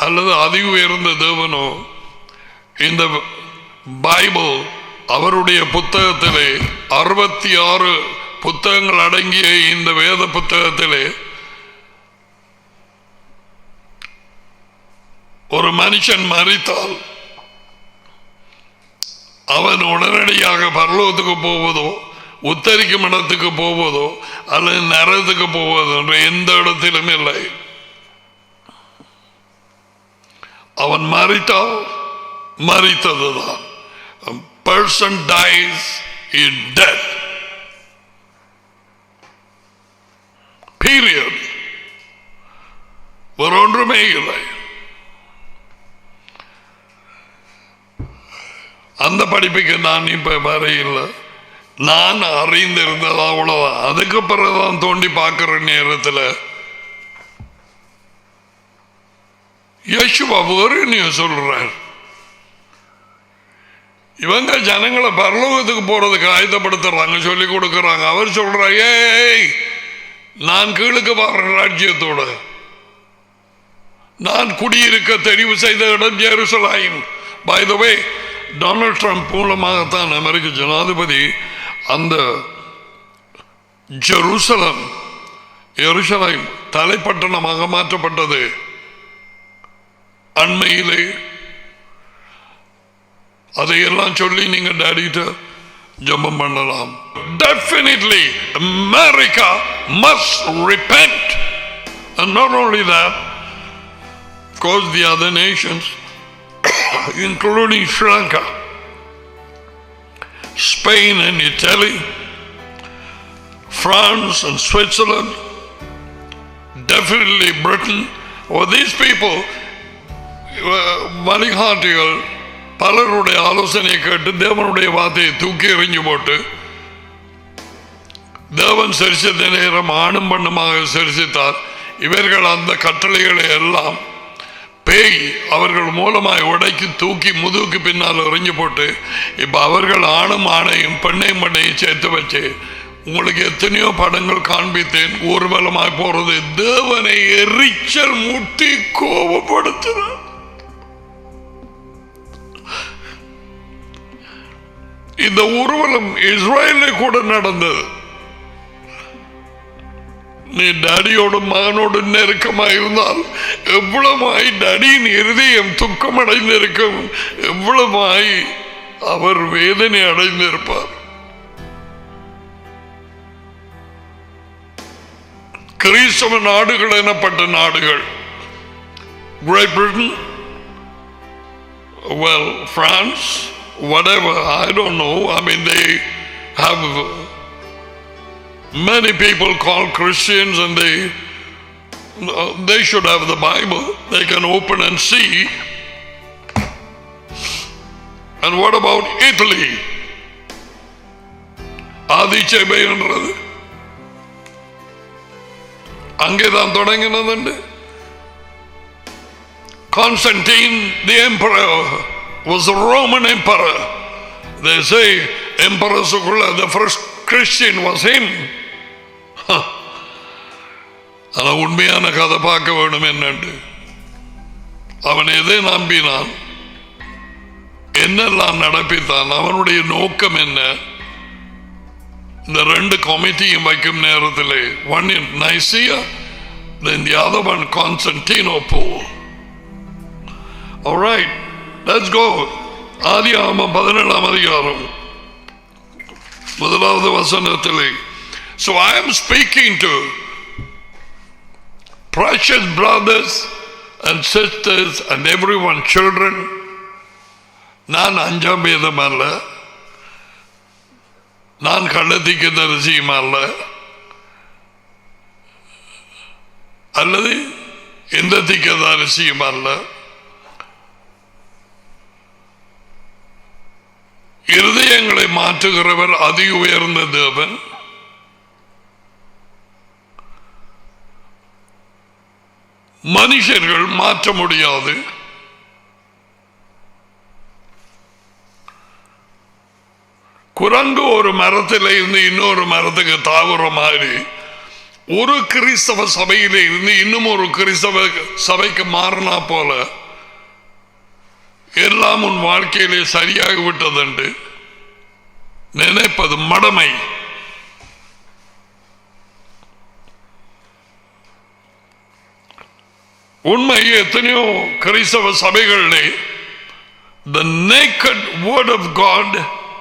S1: அல்லது அதி உயர்ந்த தேவனோ இந்த பைபிள் அவருடைய புத்தகத்திலே 66 புத்தகங்கள் அடங்கிய இந்த வேத புத்தகத்திலே ஒரு மனுஷன் மரித்தால் அவன் உடனடியாக பரலோகத்துக்கு போவதோ உத்தரிக்கும் இடத்துக்கு போவதோ அல்லது நரகத்துக்கு போவதோ என்ற எந்த இடத்திலும் இல்லை. அவன் மரித்தால் மரித்ததுதான். person dies is dead, period. வேறு ஒன்றுமே இல்லை. அந்த படிப்புக்கு நான் இப்ப வரையில்லை. நான் அறிந்திருந்தது அவ்வளவுதான். அதுக்கு பிறகுதான் தோண்டி பார்க்கிற நேரத்தில் யேசுவா வேறு சொல்றார். இவங்க ஜனங்களை பரலோகத்துக்கு போறதுக்கு ஆயத்தப்படுத்துறாங்க, சொல்லி கொடுக்கறாங்க. அவர் சொல்றார், ஏய் நான் கீழுக்கு வர்ற ராஜ்யத்தோட நான் குடியிருக்க தெரிவு செய்த இடம் Jerusalem. By the way, Donald Trump மூலமாகத்தான் அமெரிக்க ஜனாதிபதி அந்த ஜெருசலேம் தலைப்பட்டணமாக மாற்றப்பட்டது. அண்மையிலே அதையெல்லாம் சொல்லி நீங்க டாடிட்ட ஜெபம் பண்ணலாம். Definitely America must repent, and not only that, of course the other nations including Sri Lanka, Spain and Italy, France and Switzerland, definitely Britain. Or these people வழிகாட்டிகள் பலருடைய ஆலோசனையை கேட்டு தேவனுடைய வார்த்தையை தூக்கி எறிஞ்சு போட்டு தேவன் சரிசித்த நேரம் ஆணும் பண்ணுமாக சரிசித்தார். இவர்கள் அந்த கட்டளைகளை எல்லாம் பேய் அவர்கள் மூலமாய் உடைக்கு தூக்கி முதுகுக்கு பின்னால் எறிஞ்சு போட்டு இப்ப அவர்கள் ஆணும் ஆணையும் பெண்ணையும் பெண்ணையும் சேர்த்து வச்சு உங்களுக்கு எத்தனையோ படங்கள் காண்பித்தேன். ஊர்வலமாய் போறது தேவனை எரிச்சல் முட்டி கோபப்படுத்துறார். இந்த ஊர்வலம் இஸ்ரேலிலே கூட நடந்தது. நீ டாடியோட மகனோடு நெருக்கமாக இருந்தால் எவ்வளவாய் டாடியின் இருதயம் துக்கம் அடைந்திருக்கும், எவ்வளவாய் அவர் வேதனை அடைந்திருப்பார். கிறிஸ்தவ நாடுகள் எனப்பட்ட நாடுகள், Great Britain, well, France, whatever, I don't know. I mean, they have many people called Christians, and they should have the Bible. They can open and see. And what about Italy? ஆதிச்சபை என்றது அங்கேதான் தொடங்கினது. Constantine the emperor was a Roman emperor. They say Emperor Sukula, the first Christian was him. ஆனா உண்மையான கதை பார்க்க வேண்டும். என்னண்டு அவன் எதை நம்பினான், என்னெல்லாம் நடப்பித்தான், அவனுடைய நோக்கம் என்ன? இந்த ரெண்டு கமிட்டியும் வைக்கும் நேரத்தில் one in Nicaea, then the other one Constantinople. All right, let's go. ஆதியாகமம் 17ஆம் அதிகாரம் 1வது வசனத்திலே. So I am speaking to precious brothers and sisters and everyone, children. நான் அஞ்சாம் வேதம் அல்ல, நான் கள்ளத்திற்கு தரிசியும் அல்ல, அல்லது எந்த திக்க தரிசியும் அல்ல. இருதயங்களை மாற்றுகிறவர் அதி உயர்ந்த தேவன். மனுஷர்கள் மாற்ற முடியாது. குரங்கு ஒரு மரத்தில் இருந்து இன்னொரு மரத்துக்கு தாவுற மாதிரி ஒரு கிறிஸ்தவ சபையில இருந்து இன்னும் ஒரு கிறிஸ்தவ சபைக்கு மாறினா போல எல்லாம் உன் வாழ்க்கையிலே சரியாக விட்டதுண்டு நினைப்பது மடமை. உண்மை எத்தனையோ கிறிஸ்தவ சபைகளிலே the naked word of God,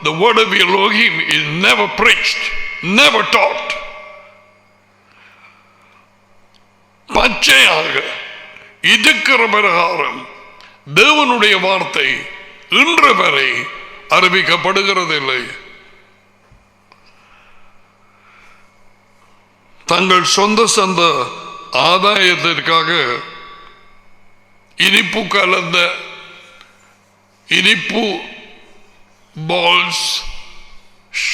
S1: the word of Elohim is never preached, never taught. பச்சையாக இருக்கிற பிரகாரம் தேவனுடைய வார்த்தை இன்று வரை அறிவிக்கப்படுகிறதில்லை. தங்கள் சொந்த ஆதாயத்திற்காக இனிப்பு கலந்த இனிப்பு பால்ஸ்,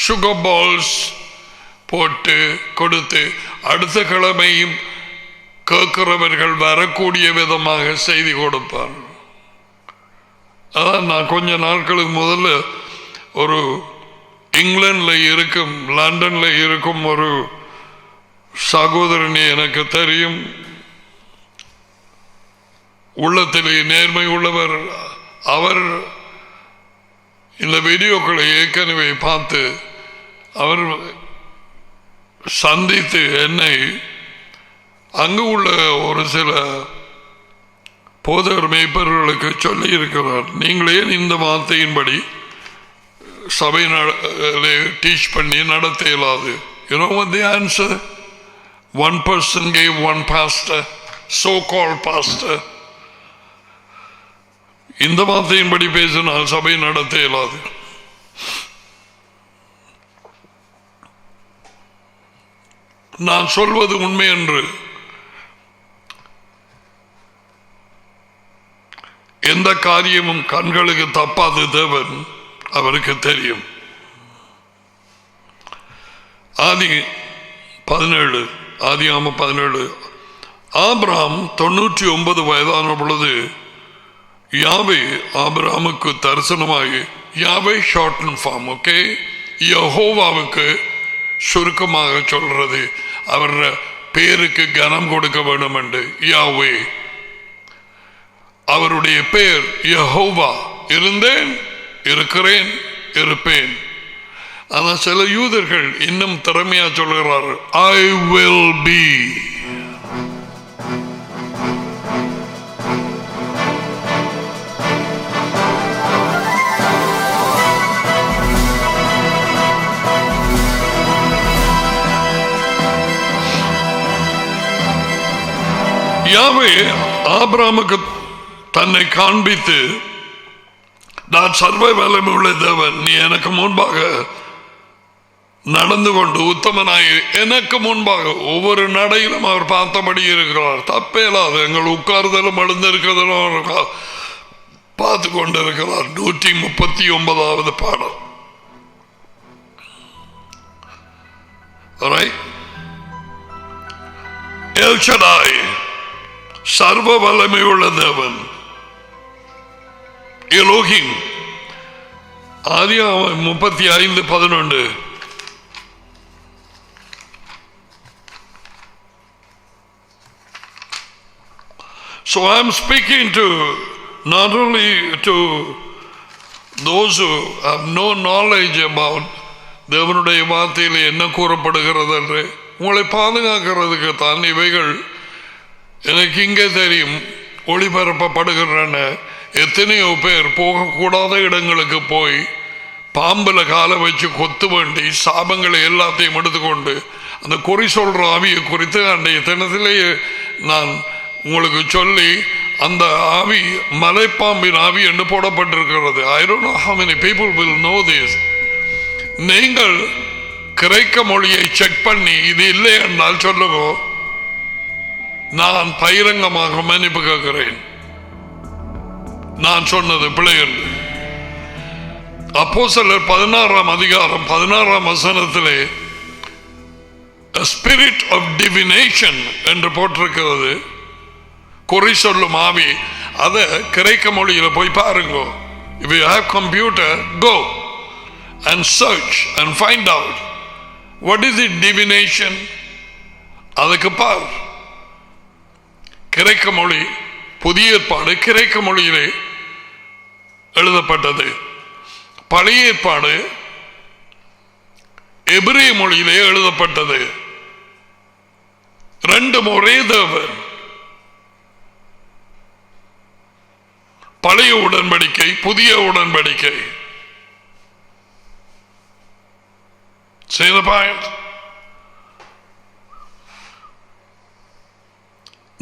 S1: சுகர் பால்ஸ் போட்டு கொடுத்து அடுத்த கிழமையும் கேட்கிறவர்கள் வரக்கூடிய விதமாக செய்தி கொடுப்பார். அதான் நான் கொஞ்ச நாட்களுக்கு முதல்ல ஒரு இங்கிலாந்தில் இருக்கும், லண்டனில் இருக்கும் ஒரு சகோதரனே எனக்கு தெரியும், உள்ளத்திலே நேர்மை உள்ளவர். அவர் இந்த வீடியோக்களை ஏற்கனவே பார்த்து அவர் சந்தித்து என்னை அங்கு உள்ள ஒரு சில போதகர் மேய்ப்பர்களுக்கு சொல்லி இருக்கிறார், நீங்களே இந்த வார்த்தையின்படி சபை டீச் பண்ணி நடத்த இயலாது. You know what the answer? One person gave one pastor, so-called pastor. இந்த வார்த்தையின்படி பேசினால் சபை நடத்த இயலாது. நான் சொல்வது உண்மை என்று எந்த காரியமும் கண்களுக்கு தப்பாது தேவன் அவருக்கு தெரியும். ஆதியாகமம் 17 ஆபிரகாம் 99 வயதான பொழுது யாவே ஆபிரகாமுக்கு தரிசனமாகி, யாவே ஷார்ட் அண்ட் ஃபார்ம், ஓகே, யெகோவாவுக்கு சுருக்கமாக சொல்றது, அவர் பேருக்கு கனம் கொடுக்க வேண்டும் என்று. யாவே அவருடைய பெயர் யெகோவா. இருந்தேன், இருக்கிறேன், இருப்பேன். ஆனால் சில யூதர்கள் இன்னும் திறமையா சொல்கிறார்கள், ஐ வில் பி. யாவே ஆபிரகாமுக்கு தன்னை காண்பித்து, நான் சர்வ வல்லமை உள்ள தேவன், நீ எனக்கு முன்பாக நடந்து கொண்டு உத்தமனாய் எனக்கு முன்பாக ஒவ்வொரு நடையிலும் அவர் பார்த்தபடி இருக்கிறார். தப்பேலாது எங்கள் உட்கார்தலும் எழுந்திருக்கிறதும் பார்த்து கொண்டிருக்கிறார். 139வது பாடல். எல் ஷடாய் சர்வ வல்லமை உள்ள தேவன் எலோஹிம். ஆதியாகமம் 35:11. So I am speaking to not only to those who have no knowledge about தேவனுடைய வார்த்தையில் என்ன கூறப்படுகிறது என்று, உங்களை பாதுகாக்கிறதுக்கு தான் இவைகள் எனக்கு இங்கே தெரியும் ஒளிபரப்பப்படுகின்றன. எத்தனையோ பேர் போகக்கூடாத இடங்களுக்கு போய் பாம்புல காலை வச்சு கொத்து வேண்டி சாபங்களை எல்லாத்தையும் எடுத்துக்கொண்டு அந்த குறி சொல்ற ஆவியை குறித்து அன்றைய தினத்திலேயே நான் உங்களுக்கு சொல்லி, அந்த ஆவி மலைப்பாம்பின் ஆவி என்று போடப்பட்டிருக்கிறது. I don't know how many people will know this. நீங்கள் கிரேக்க மொழியை செக் பண்ணி இது இல்லை என்றால் சொல்லுங்க, நான் பகிரங்கமாக மன்னிப்பு கேட்கிறேன். நான் சொன்னது பிழை என்று. அப்போஸ்தலர் 16ஆம் அதிகாரம் 16ஆம் வசனத்திலே a spirit of divination என்று போட்டிருக்கிறது. குறி சொல்லும் ஆவி. அதை கிரேக்க மொழியில் போய் பாருங்க. If you have computer, go and search and find out what is it divination. அதுக்கு பார். கிரேக்க மொழி, புதிய ஏற்பாடு கிரேக்க மொழியிலே எழுதப்பட்டது. பழைய ஏற்பாடு எபிரேய மொழியிலே எழுதப்பட்டது. ரெண்டும் ஒரே தேவன். பழைய உடன்படிக்கை, புதிய உடன்படிக்கை. See the point?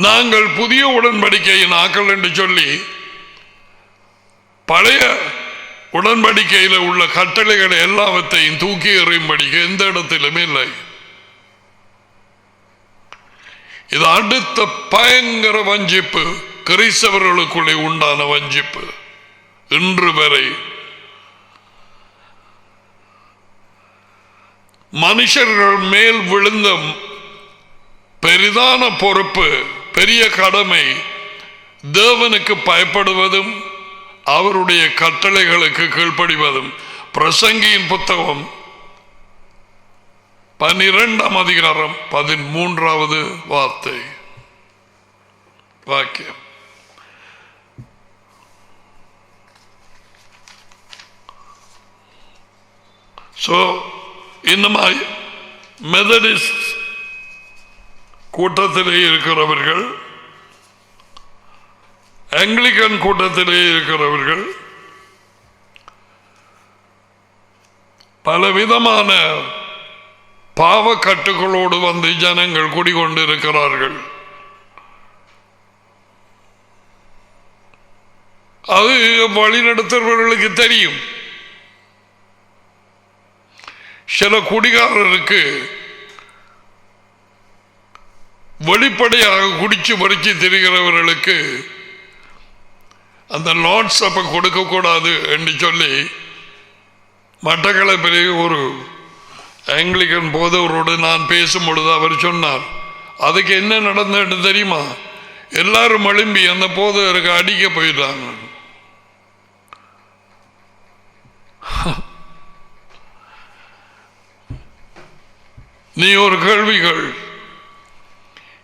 S1: நாங்கள் புதிய உடன்படிக்கையின் ஆக்கள் என்று சொல்லி பழைய உடன்படிக்கையில் உள்ள கட்டளைகளை எல்லாவற்றையும் தூக்கி எறியும்படிக்கு எந்த இடத்திலும் இல்லை. இது அடுத்த பயங்கர வஞ்சிப்பு, கிறிஸ்தவர்களுக்குள்ளே உண்டான வஞ்சிப்பு. இன்று வரை மனுஷர்கள் மேல் விழுந்த பெரிதான பொறுப்பு, பெரிய கடமை தேவனுக்கு பயப்படுவதும் அவருடைய கட்டளைகளுக்கு கீழ்ப்படிவதும். பிரசங்கியின் புத்தகம் 12ஆம் அதிகாரம் 13வது வாக்கியம். இன்னும் மெதடிஸ்ட் கூட்டத்திலே இருக்கிறவர்கள், ஆங்கிலிக்கன் கூட்டத்திலே இருக்கிறவர்கள் பலவிதமான பாவக்கட்டுகளோடு வந்து ஜனங்கள் குடிகொண்டிருக்கிறார்கள். அது வழிநடத்துபவர்களுக்கு தெரியும். சில குடிகாரருக்கு வெளிப்படையாக குடிச்சு பறிச்சு திரிகிறவர்களுக்கு அந்த லார்ட்ஸ் அப்ப கொடுக்க கூடாது என்று சொல்லி மட்டக்களப்பிலே ஒரு ஆங்கிலிக்கன் போதவரோடு நான் பேசும் பொழுது அவர் சொன்னார், அதுக்கு என்ன நடந்தது தெரியுமா? எல்லாரும் எழும்பி அந்த போதவருக்கு அடிக்க போயிட்டாங்க. நீ ஒரு கேள்விகள்,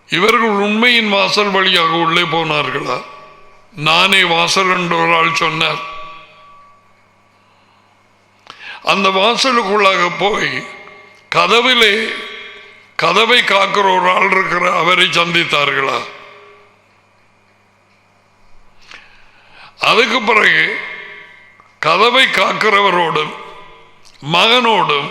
S1: இவர்கள் உண்மையின் வாசல் வழியாக உள்ளே போனார்களா? நானே வாசல் என்று ஒரு ஆள் சொன்னார். அந்த வாசலுக்குள்ளாக போய் கதவை காக்கிற ஒரு ஆள் இருக்கிற அவரை சந்தித்தார்களா? அதுக்கு பிறகு கதவை காக்கிறவரோடும் மகனோடும்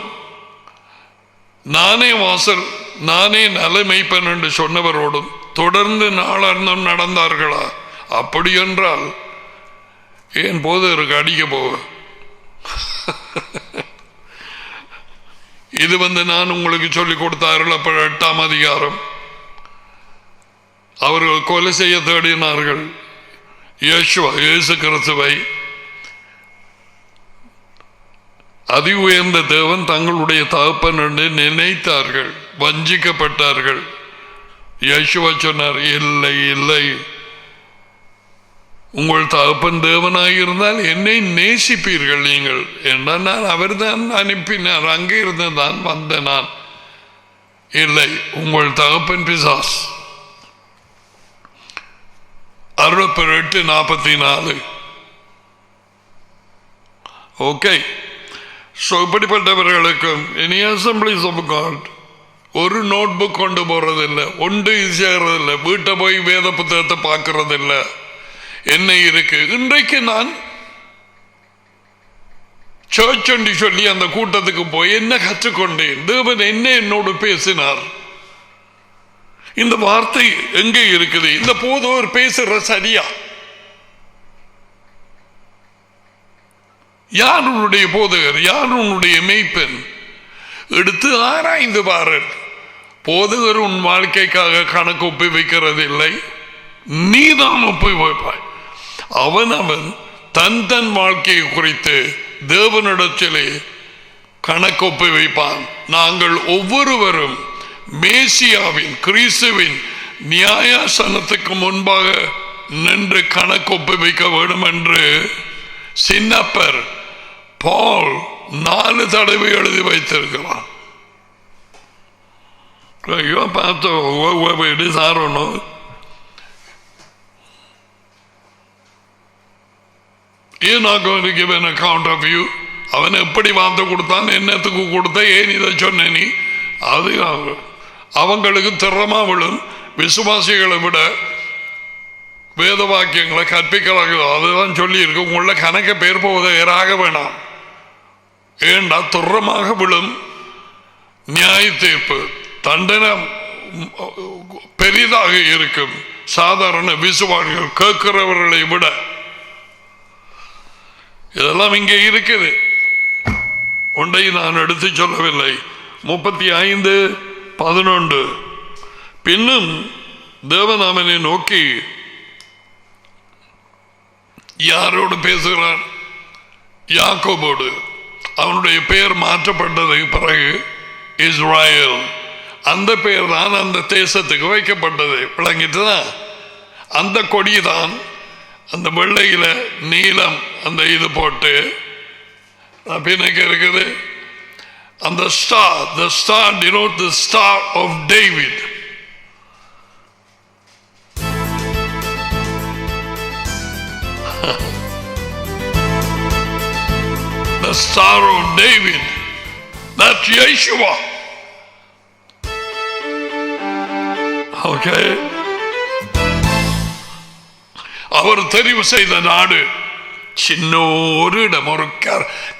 S1: நானே வாசல், நானே நலமைப்பன் என்று சொன்னவரோடும் தொடர்ந்து நாளாந்தம் நடந்தார்களா? அப்படி என்றால் ஏன் போதருக்கு அடிக்க போக? இது நான் உங்களுக்கு சொல்லிக் கொடுத்தார்கள். அப்ப 8ஆம் அதிகாரம் அவர்கள் கொலை செய்ய தேடினார்கள் இயேசு கிறிஸ்துவை. அதி உயர்ந்த தேவன் தங்களுடைய தகப்பன் என்று நினைத்தார்கள், வஞ்சிக்கப்பட்டார்கள். இயேசுவா சொன்னார், இல்லை இல்லை, உங்கள் தகப்பன் தேவனாயிருந்தால் என்னை நேசிப்பீர்கள் நீங்கள் என்றால் அவர் தான் அனுப்பினார், அங்கே இருந்து தான் வந்த நான். இல்லை, உங்கள் தகப்பன் பிசாஸ். 68:44. ஓகே. இப்படிப்பட்டவர்களுக்கும் இனி அசம்பிளிஸ் ஆஃப் காட் ஒரு நோட் புக் கொண்டு போறதில்லை, ஒன்று சேர்றதில்லை, வீட்டை போய் வேத புத்தகத்தை பார்க்கறதில்லை. என்ன இருக்கு? இன்றைக்கு நான் சர்ச் என்று சொல்லி அந்த கூட்டத்துக்கு போய் என்ன கற்றுக்கொண்டேன்? தேவன் என்ன என்னோடு பேசினார்? இந்த வார்த்தை எங்கே இருக்குது? இந்த போதவர் பேசுற சரியா? யார் உன்னுடைய போதகர்? யார் உன்னுடைய மெய்ப்பெண்? எடுத்து ஆராய்ந்து பாரு. போதகர் உன் வாழ்க்கைக்காக கணக்கு ஒப்பி வைக்கிறதில்லை, நீதான் ஒப்பி வைப்பாய். அவன் தன் வாழ்க்கையை குறித்து தேவனிடத்திலே கணக்கொப்பி வைப்பான். நாங்கள் ஒவ்வொருவரும் மேசியாவின் கிறிஸ்துவின் நியாயாசனத்துக்கு முன்பாக நின்று கணக்கொப்பி வைக்க வேண்டும் என்று சின்னப்பர் பால் 4 தடவை எழுதி வைத்திருக்கிறான். You're not going to give an account of you. அவன் எப்படி வார்த்தை கொடுத்தான், என்னத்துக்கு கொடுத்த, ஏன் இதை சொன்ன நீ? அது அவங்களுக்கு திறமா விழும். விசுவாசிகளை விட வேத வாக்கியங்களை கற்பிக்கிறார்கள். அதுதான் சொல்லி இருக்கு, உங்கள கணக்க பேர் போவதாக வேணாம். ஏண்டா துறமாக விழும் நியாய தீர்ப்பு, தண்டனை பெரிதாக இருக்கும். சாதாரண விசுவாசிகள் கேட்கிறவர்களை விட இதெல்லாம் இங்கே இருக்குது. ஒன்றை நான் எடுத்து சொல்லவில்லை. 35:11 பின்னும் தேவன் அவனை நோக்கி யாரோடு பேசுகிறான்? யாக்கோபோடு. அவனுடைய பெயர் மாற்றப்பட்டது பிறகு இஸ்ராயேல். அந்த பெயர் தான் அந்த தேசத்துக்கு வைக்கப்பட்டது. விளங்கிட்டுதான். அந்த கொடிதான் அந்த வெள்ளையில நீலம் அந்த இது போட்டு பின்னுக்கு இருக்குது. அந்த star, the star denotes the star of David. The star of David, that's Yeshua. Okay. அவர் தெரிவு செய்த நாடு சின்ன ஒரு இடம், ஒரு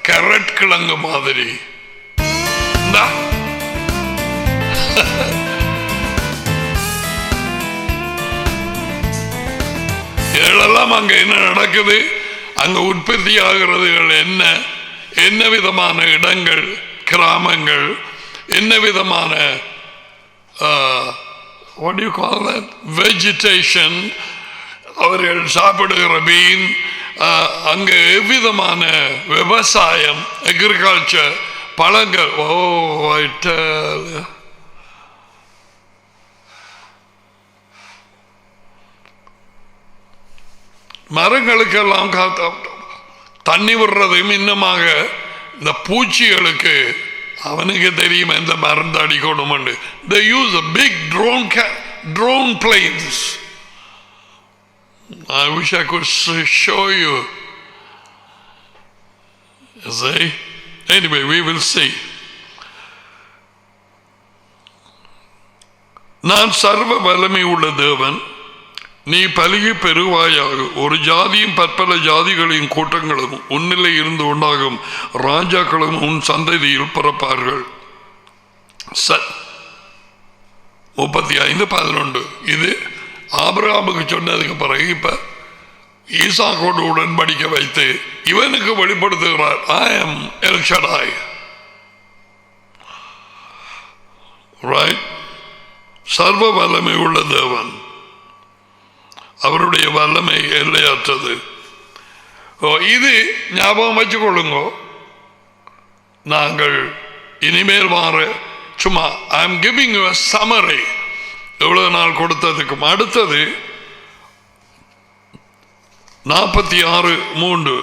S1: கரட் கிழங்கு மாதிரி. இதெல்லாம் அங்க என்ன நடக்குது, அங்க உற்பத்தி ஆகிறதுகள் என்ன, என்ன விதமான இடங்கள், கிராமங்கள், என்ன விதமான what do you call that, vegetation, அவர்கள் சாப்பிடுகிற மீன், அங்க எவ்விதமான விவசாயம், அக்ரிகல்ச்சர், பழங்கள். மரங்களுக்கெல்லாம் தண்ணி விடுறதையும் இன்னமாக இந்த பூச்சிகளுக்கு அவனுக்கு தெரியும் எந்த மருந்து அடிக்கணும். They use a big drone planes. I wish I could show you. See? Anyway, we will see. நான் சர்வ வல்லமை உள்ள தேவன், நீ பலுகி பெருவாயாக. ஒரு ஜாதியும் பற்பல ஜாதிகளின் கூட்டங்களும் உன்னிலே இருந்து உண்டாகும், ராஜாக்களும் உன் சந்ததியில் பிறப்பார்கள். 35:11 இது ஆபிரகாமுக்கு சொன்னதுக்கு பிறகு இப்ப ஈசாக்கோடு உடன்படிக்கை வைத்து இவனுக்கு வெளிப்படுத்துகிறார். I am El Shaddai. Right? சர்வ வல்லமை உள்ள தேவன், அவருடைய வல்லமை எல்லையற்றது. இது ஞாபகம் வச்சுக்கொள்ளுங்க. நாங்கள் இனிமேல் மாற சும்மா I am giving you a summary. எவ்வளவு நாள் கொடுத்ததுக்கும் அடுத்தது 46:3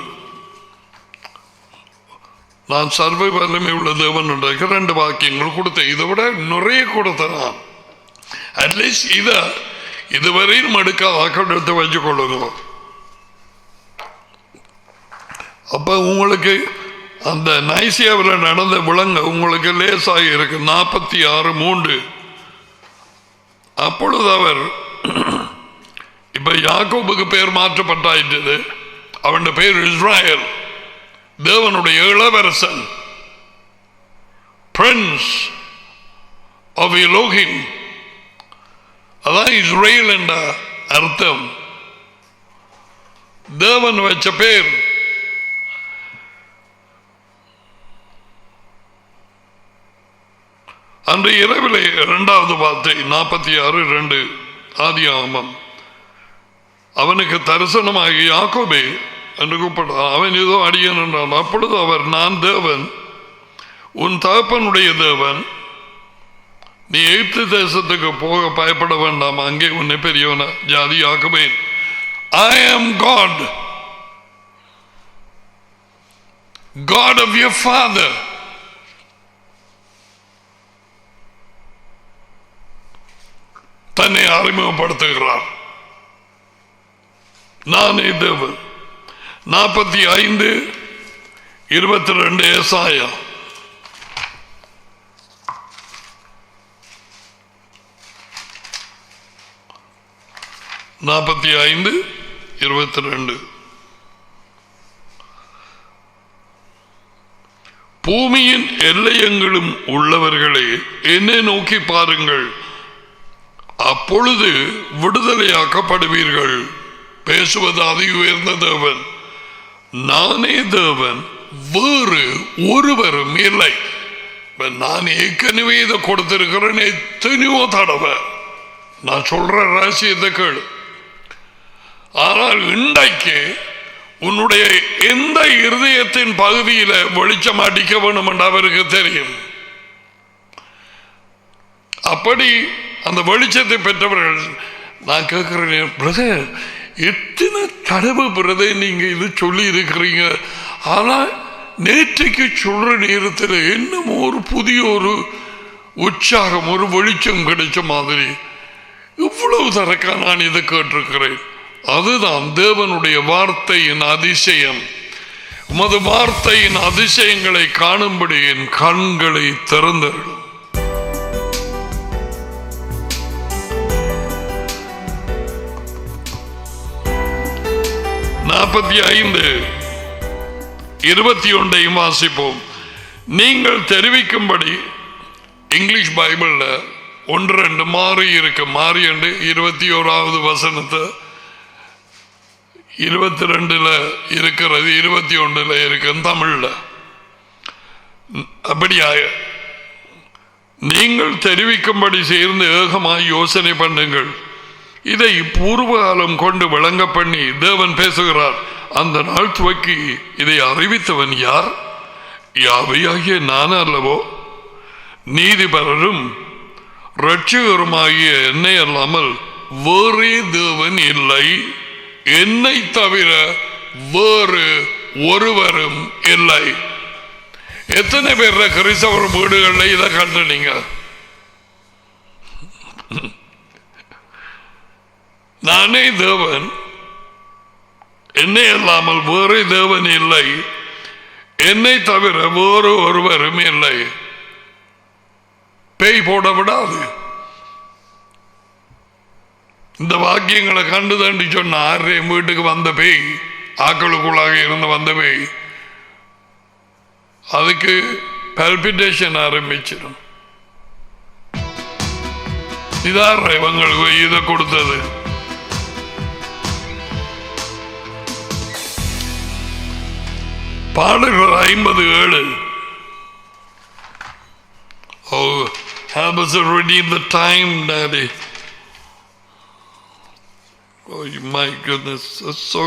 S1: நான் சர்வ வல்லமை உள்ள தேவன் என்ற 2 வாக்கியங்கள் கொடுத்தேன். இதை விட நிறைய கொடுத்தேன் நான். அட்லீஸ்ட் இதுவரையும் எடுக்காத எடுத்து வச்சு கொள்ளுங்க. அப்ப உங்களுக்கு அந்த நைசியாவில் நடந்த விலங்க உங்களுக்கு லேசாக இருக்கு. 46:3 அப்பொழுது அவர் இப்ப யாக்கோபுக்கு பேர் மாற்றப்பட்டாயிட்டது. அவன் பேர் இஸ்ராயேல், தேவனுடைய இளவரசன், பிரின்ஸ் ஆஃப் எலோஹிம். அதான் இஸ்ரேல் என்ற அர்த்தம். தேவன் வச்ச பேர். அன்று இரவிலே 2வது வார்த்தை 46:2 ஆதியாகமம். அவனுக்கு தரிசனமாகி யாக்கோபே என்று கூப்பிட்டான். அவன் ஏதோ அடியன் என்றான். அப்பொழுது அவர், நான் தேவன், உன் தகப்பனுடைய தேவன், நீ எகிப்து தேசத்துக்கு போக பயப்பட வேண்டாம், அங்கே உன்னை பெரியவன ஜாதி ஆக்குவேன். I am God, God of your father. தன்னை அறிமுகப்படுத்துகிறார். நானே தேவன். 45:22 ஏசாயா. பூமியின் எல்லையெங்கிலும் உள்ளவர்களே, என்னை நோக்கி பாருங்கள், அப்பொழுது விடுதலையாக்கப்படுவீர்கள். பேசுவது அதி உயர்ந்த தேவன். நானே தேவன், வேறு ஒருவரும் இல்லை. நான் ஏற்கனவே இதை கொடுத்திருக்கிறேன் எத்தனையோ தடவை. நான் சொல்ற ரகசியத்தை கேளு. ஆனால் இன்றைக்கு உன்னுடைய எந்த இருதயத்தின் பகுதியில வெளிச்சம் அடிக்க வேண்டும் என்று அவருக்கு தெரியும். அப்படி அந்த வெளிச்சத்தை பெற்றவர்கள், நான் கேட்கிறேன், பிரதர் எத்தனை தடவை பிரதர் நீங்க இது சொல்லி இருக்கிறீங்க, ஆனா நேற்றைக்கு சொல்ற நேரத்தில் என்னமோ ஒரு புதிய ஒரு உற்சாகம், ஒரு வெளிச்சம் கிடைச்ச மாதிரி இவ்வளவு தரக்கா நான் இதை கேட்டிருக்கிறேன். அதுதான் தேவனுடைய வார்த்தையின் அதிசயம். உமது வார்த்தையின் அதிசயங்களை காணும்படி என் கண்களை திறந்தருளும். நாற்பத்தி 21 வாசிப்போம். நீங்கள் தெரிவிக்கும்படி, இங்கிலீஷ் பைபிள்ல 1-2 மாறி இருக்கு. மாறி என்று 21வது வசனத்தை 22 இருக்கிறது, 21 இருக்கு தமிழ்ல. அப்படியாக நீங்கள் தெரிவிக்கும்படி சேர்ந்து ஏகமாய் யோசனை பண்ணுங்கள். இதை பூர்வகாலம் கொண்டு விளங்க பண்ணி தேவன் பேசுகிறார். அந்த நாள் துவக்கி இதை அறிவித்தவன் யார்? யாவையாகிய நான் அல்லவோ? நீதிபரரும் இரட்சகருமாகிய என்னை அல்லாமல் வேறே தேவன் இல்லை, என்னை தவிர வேறு ஒருவரும் இல்லை. எத்தனை பேர் கிறிஸ்தவர் வீடுகளில் இதை கண்டனீங்க? நானே தேவன், என்னை அல்லாமல் வேறு தேவன் இல்லை, என்னை தவிர வேறு ஒருவரும் இல்லை. பேய் போட விடாது. இந்த வாக்கியங்களை கண்டு தாண்டி சொன்ன ஆரையும் வீட்டுக்கு வந்த பேய், ஆக்களுக்குள்ளாக இருந்து வந்த பேய், அதுக்கு பல்பிட்டேஷன் ஆரம்பிச்சிடும். இதார் இவங்களுக்கு இதை கொடுத்தது. பாடல்கள் 57. Oh, help us to redeem the time, Daddy. Oh, my goodness, that's so.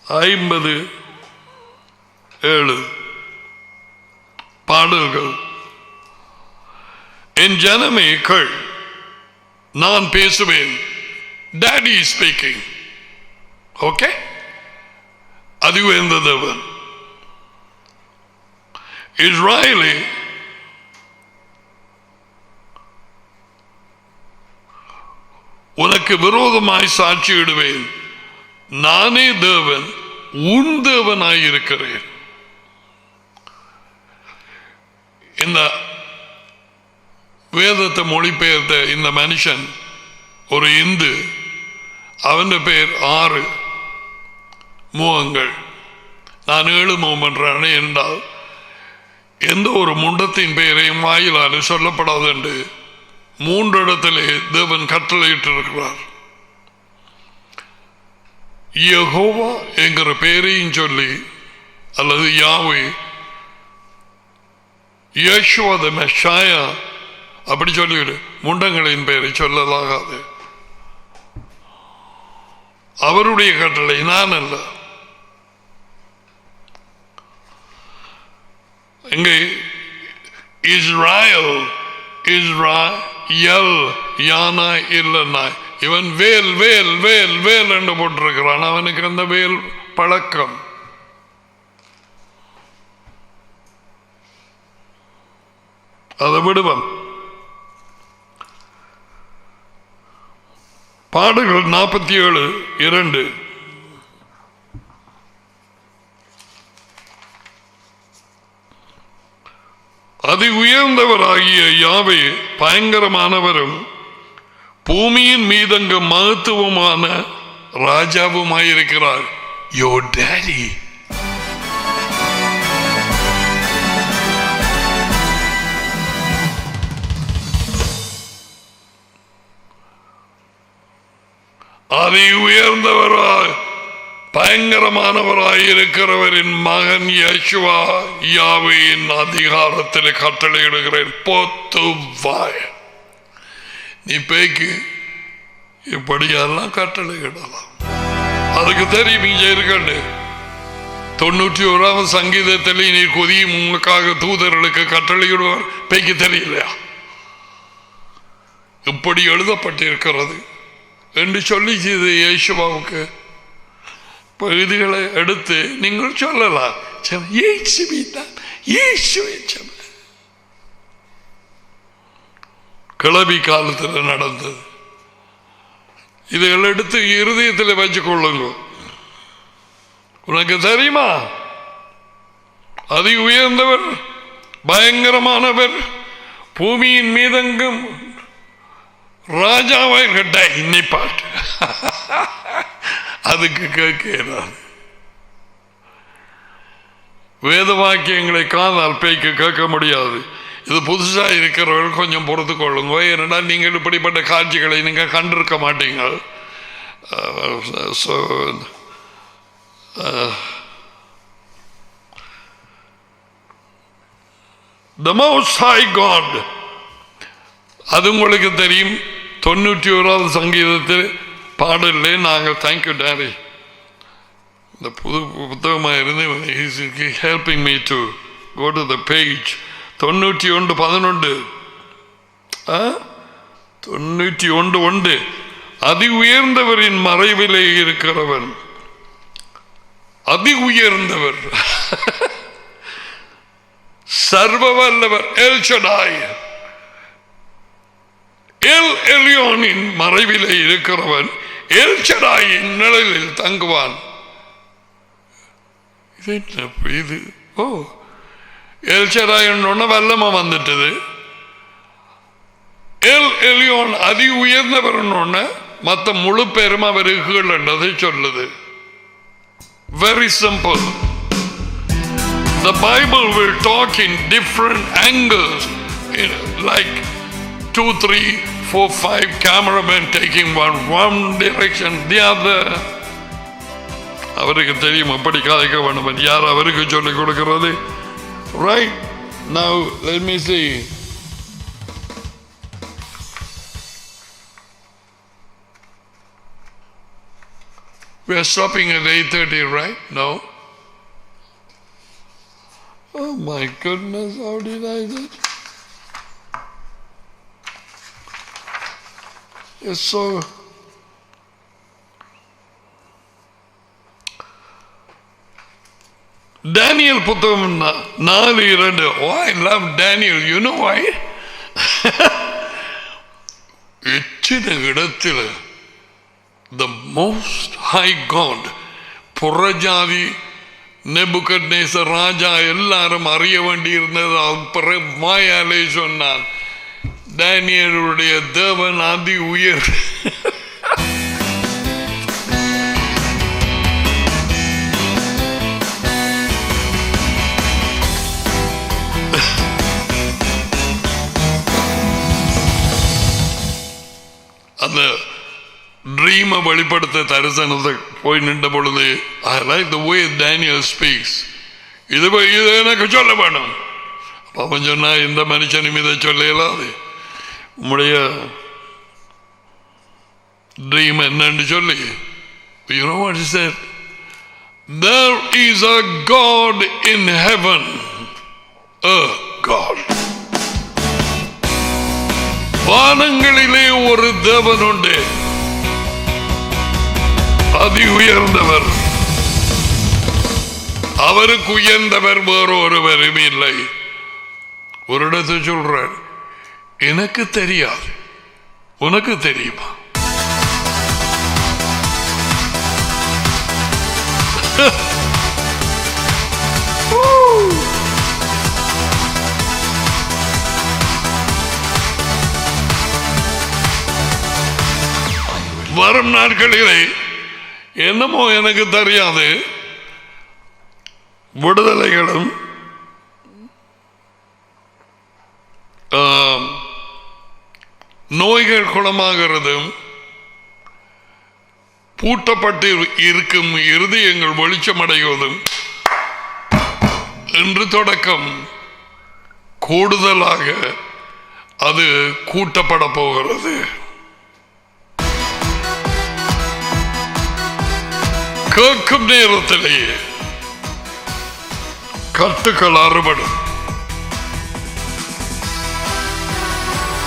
S1: 57 பாடல்கள். என் ஜனமே கேள், நான் பேசுவேன். Daddy is speaking. Okay? அதிவேந்த தேவன். இஸ்ராயேலே, உனக்கு விரோதமாய் சாட்சியிடுவேன். நானே தேவன், உன் தேவனாயிருக்கிறேன். இந்த வேதத்தை மொழிபெயர்த்த இந்த மனுஷன் ஒரு இந்து. அவன் பேர் 6 முகங்கள். நான் 7 முகம் என்றானே என்றால் எந்த ஒரு முண்டத்தின் பெயரையும் வாயிலான சொல்லப்படாது என்று 3 இடத்திலே தேவன் கட்டளையிட்டிருக்கிறார். யெகோவா என்கிற பெயரையும் சொல்லி, அல்லது யாவே, யேசுவா தி மெஷாயா அப்படி சொல்லிவிடு. முண்டங்களின் பெயரை சொல்லலாகாது. அவருடைய கட்டளை, நான் அல்ல. இங்கே இஸ்ராயல், இஸ்ராயல், யானா இல்லைன்னா இவன் வேல் வேல் வேல் வேல் என்று போட்டிருக்கிறான். அவனுக்கு அந்த வேல் பழக்கம். அதை விடுவன். பாடுகள் 47:2. அதி உயர்ந்தவராகிய யாவே பயங்கரமானவரும் பூமியின் மீதங்க மகத்துவமான ராஜாவுமாயிருக்கிறார். Your daddy. அதி உயர்ந்தவராய் பயங்கரமானவராயிருக்கிறவரின் மகன் யேசுவா யாவேயின் அதிகாரத்தில் கட்டளையிடுகிறேன். பொத்துவாய், நீ பேய்க்கு இப்படியெல்லாம் கட்டளையிடலாம். அதுக்கு தெரியும் இங்கே இருக்கண்டு. 91ஆம் சங்கீதத்தில் நீர் கொதியும் உங்களுக்காக தூதர்களுக்கு கட்டளையிடுவார். பேய்க்கு தெரியலையா? இப்படி எழுதப்பட்டிருக்கிறது என்று சொல்லி இயேசுவாவுக்கு பகுதிகளை எடுத்து நீங்கள் சொல்லலாம். கிளவி காலத்தில் நடந்தது. இதுகள் எடுத்து இருதயத்தில் வச்சு கொள்ளுங்க. உனக்கு தெரியுமா, அதி உயர்ந்தவர், பயங்கரமானவர், பூமியின் மீதெங்கும் ராஜாவை கட்ட இன்னை பாட்டு அதுக்கு கேட்கிறார். வேத வாக்கியங்களை காதால் பேய்க்கு கேட்க முடியாது. இது புதுசா இருக்கிறவர்கள் கொஞ்சம் பொறுத்து கொள்ளுங்க. ஏன்னா நீங்கள் இப்படிப்பட்ட காட்சிகளை நீங்க கண்டிருக்க மாட்டீங்க. The Most High God, அது உங்களுக்கு தெரியும். 91ஆவது சங்கீதத்தில் பாடலே நாங்கள் தேங்க்யூ டாடி, இந்த புது புத்தகமாக இருந்து helping me to go to the page. 91:11 91:1 அதி உயர்ந்தவரின் மறைவிலே இருக்கிறவன், அதி உயர்ந்தவர், சர்வ வல்லவர், எல் ஷடாய், எல் எலியோனின் மறைவிலே இருக்கிறவன் எல் ஷடாயின் நிழலில் தங்குவான். இது எல் ஷடாயின் வல்லமா வந்துட்டது. எல் எலியோன் அதி உயர்ந்தவர் மற்ற முழு பேரும் அவருக்கு கீழே சொல்லுது. Very simple. The Bible will talk in different angles, like 2, 3, 4, 5 cameramen taking one direction, the other. அவருக்கு தெரியும் அப்படி கதைக்க வேண்டும், யார் அவருக்கு சொல்லிக் கொடுக்கிறது. Right now let me see. We are stopping at 8:30, right? No. Oh my goodness, how did I do it? Yes, so Daniel புத்தகம் 4:2. Oh, I love Daniel. You know why? எச்சின இடத்தில் the Most High God, புறஜாதி நெபுகத்நேசர் ராஜா எல்லாரும் அறிய வேண்டியிருந்தது. அப்புறம் மாயாலே சொன்னான், டேனியலுடைய தேவன் அதி உயர். அந்த ட்ரீமை வெளிப்படுத்த தரிசனத்தை போய் நின்ற பொழுது, I like the way Daniel speaks. இது எனக்கு சொல்ல வேணும். அவன் சொன்னா, இந்த மனுஷனும் இதை சொல்ல இயலாது, உம்முடைய ட்ரீம் என்னன்னு சொல்லி. You know what he said? There is a God in heaven, a God. வானங்களிலே ஒரு தேவன் உண்டு, அதி உயர்ந்தவர். அவருக்கு உயர்ந்தவர் வேறு ஒருவரும் இல்லை. ஒரு இடத்தை சொல்றார், எனக்கு தெரியாது, உனக்கு தெரியுமா? வரும் நாட்களிலே என்னமோ எனக்கு தெரியாது, விடுதலைகளும் நோய்கள் குணமாகிறதும் பூட்டப்பட்டு இருக்கும் இருதயங்கள் வெளிச்சமடைவதும் என்று தொடக்கம் கூடுதலாக அது கூட்டப்பட போகிறது. கேட்கும் நேரத்திலேயே கட்டுக்கள் அறுபடும்.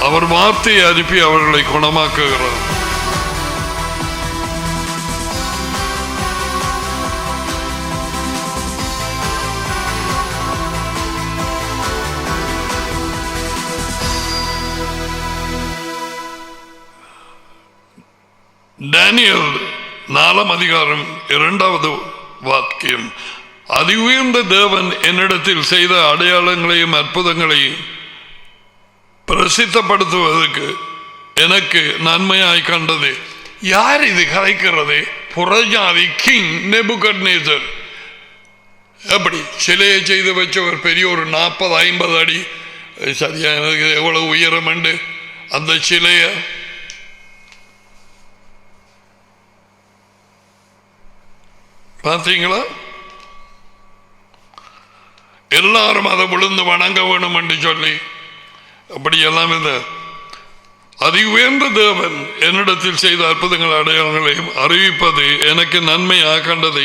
S1: அவர் வார்த்தையை அனுப்பி அவர்களை குணமாக்குகிறார். டேனியல் 4 அதிகாரம் 2வது வாக்கியம். அதி உயர்ந்த தேவன் என்னிடத்தில் செய்த அடையாளங்களையும் அற்புதங்களையும் பிரசித்தப்படுத்துவதற்கு எனக்கு நன்மையாய் கண்டது. யார் இது கதைக்கிறது? புறஜாதி கிங் நெபுகட்நேசர். எப்படி சிலையை செய்து வச்ச ஒரு பெரிய ஒரு 40-50 அடி சரியா எனக்கு எவ்வளவு உயரம் உண்டு அந்த சிலையை பார்த்தீங்களா? எல்லாரும் அதை விழுந்து வணங்க வேணும் என்று சொல்லி அப்படியெல்லாம் இல்லை. அதி உயர்ந்த தேவன் என்னிடத்தில் செய்த அற்புதங்கள் அடையாளங்களையும் அறிவிப்பது எனக்கு நன்மையாக கண்டது.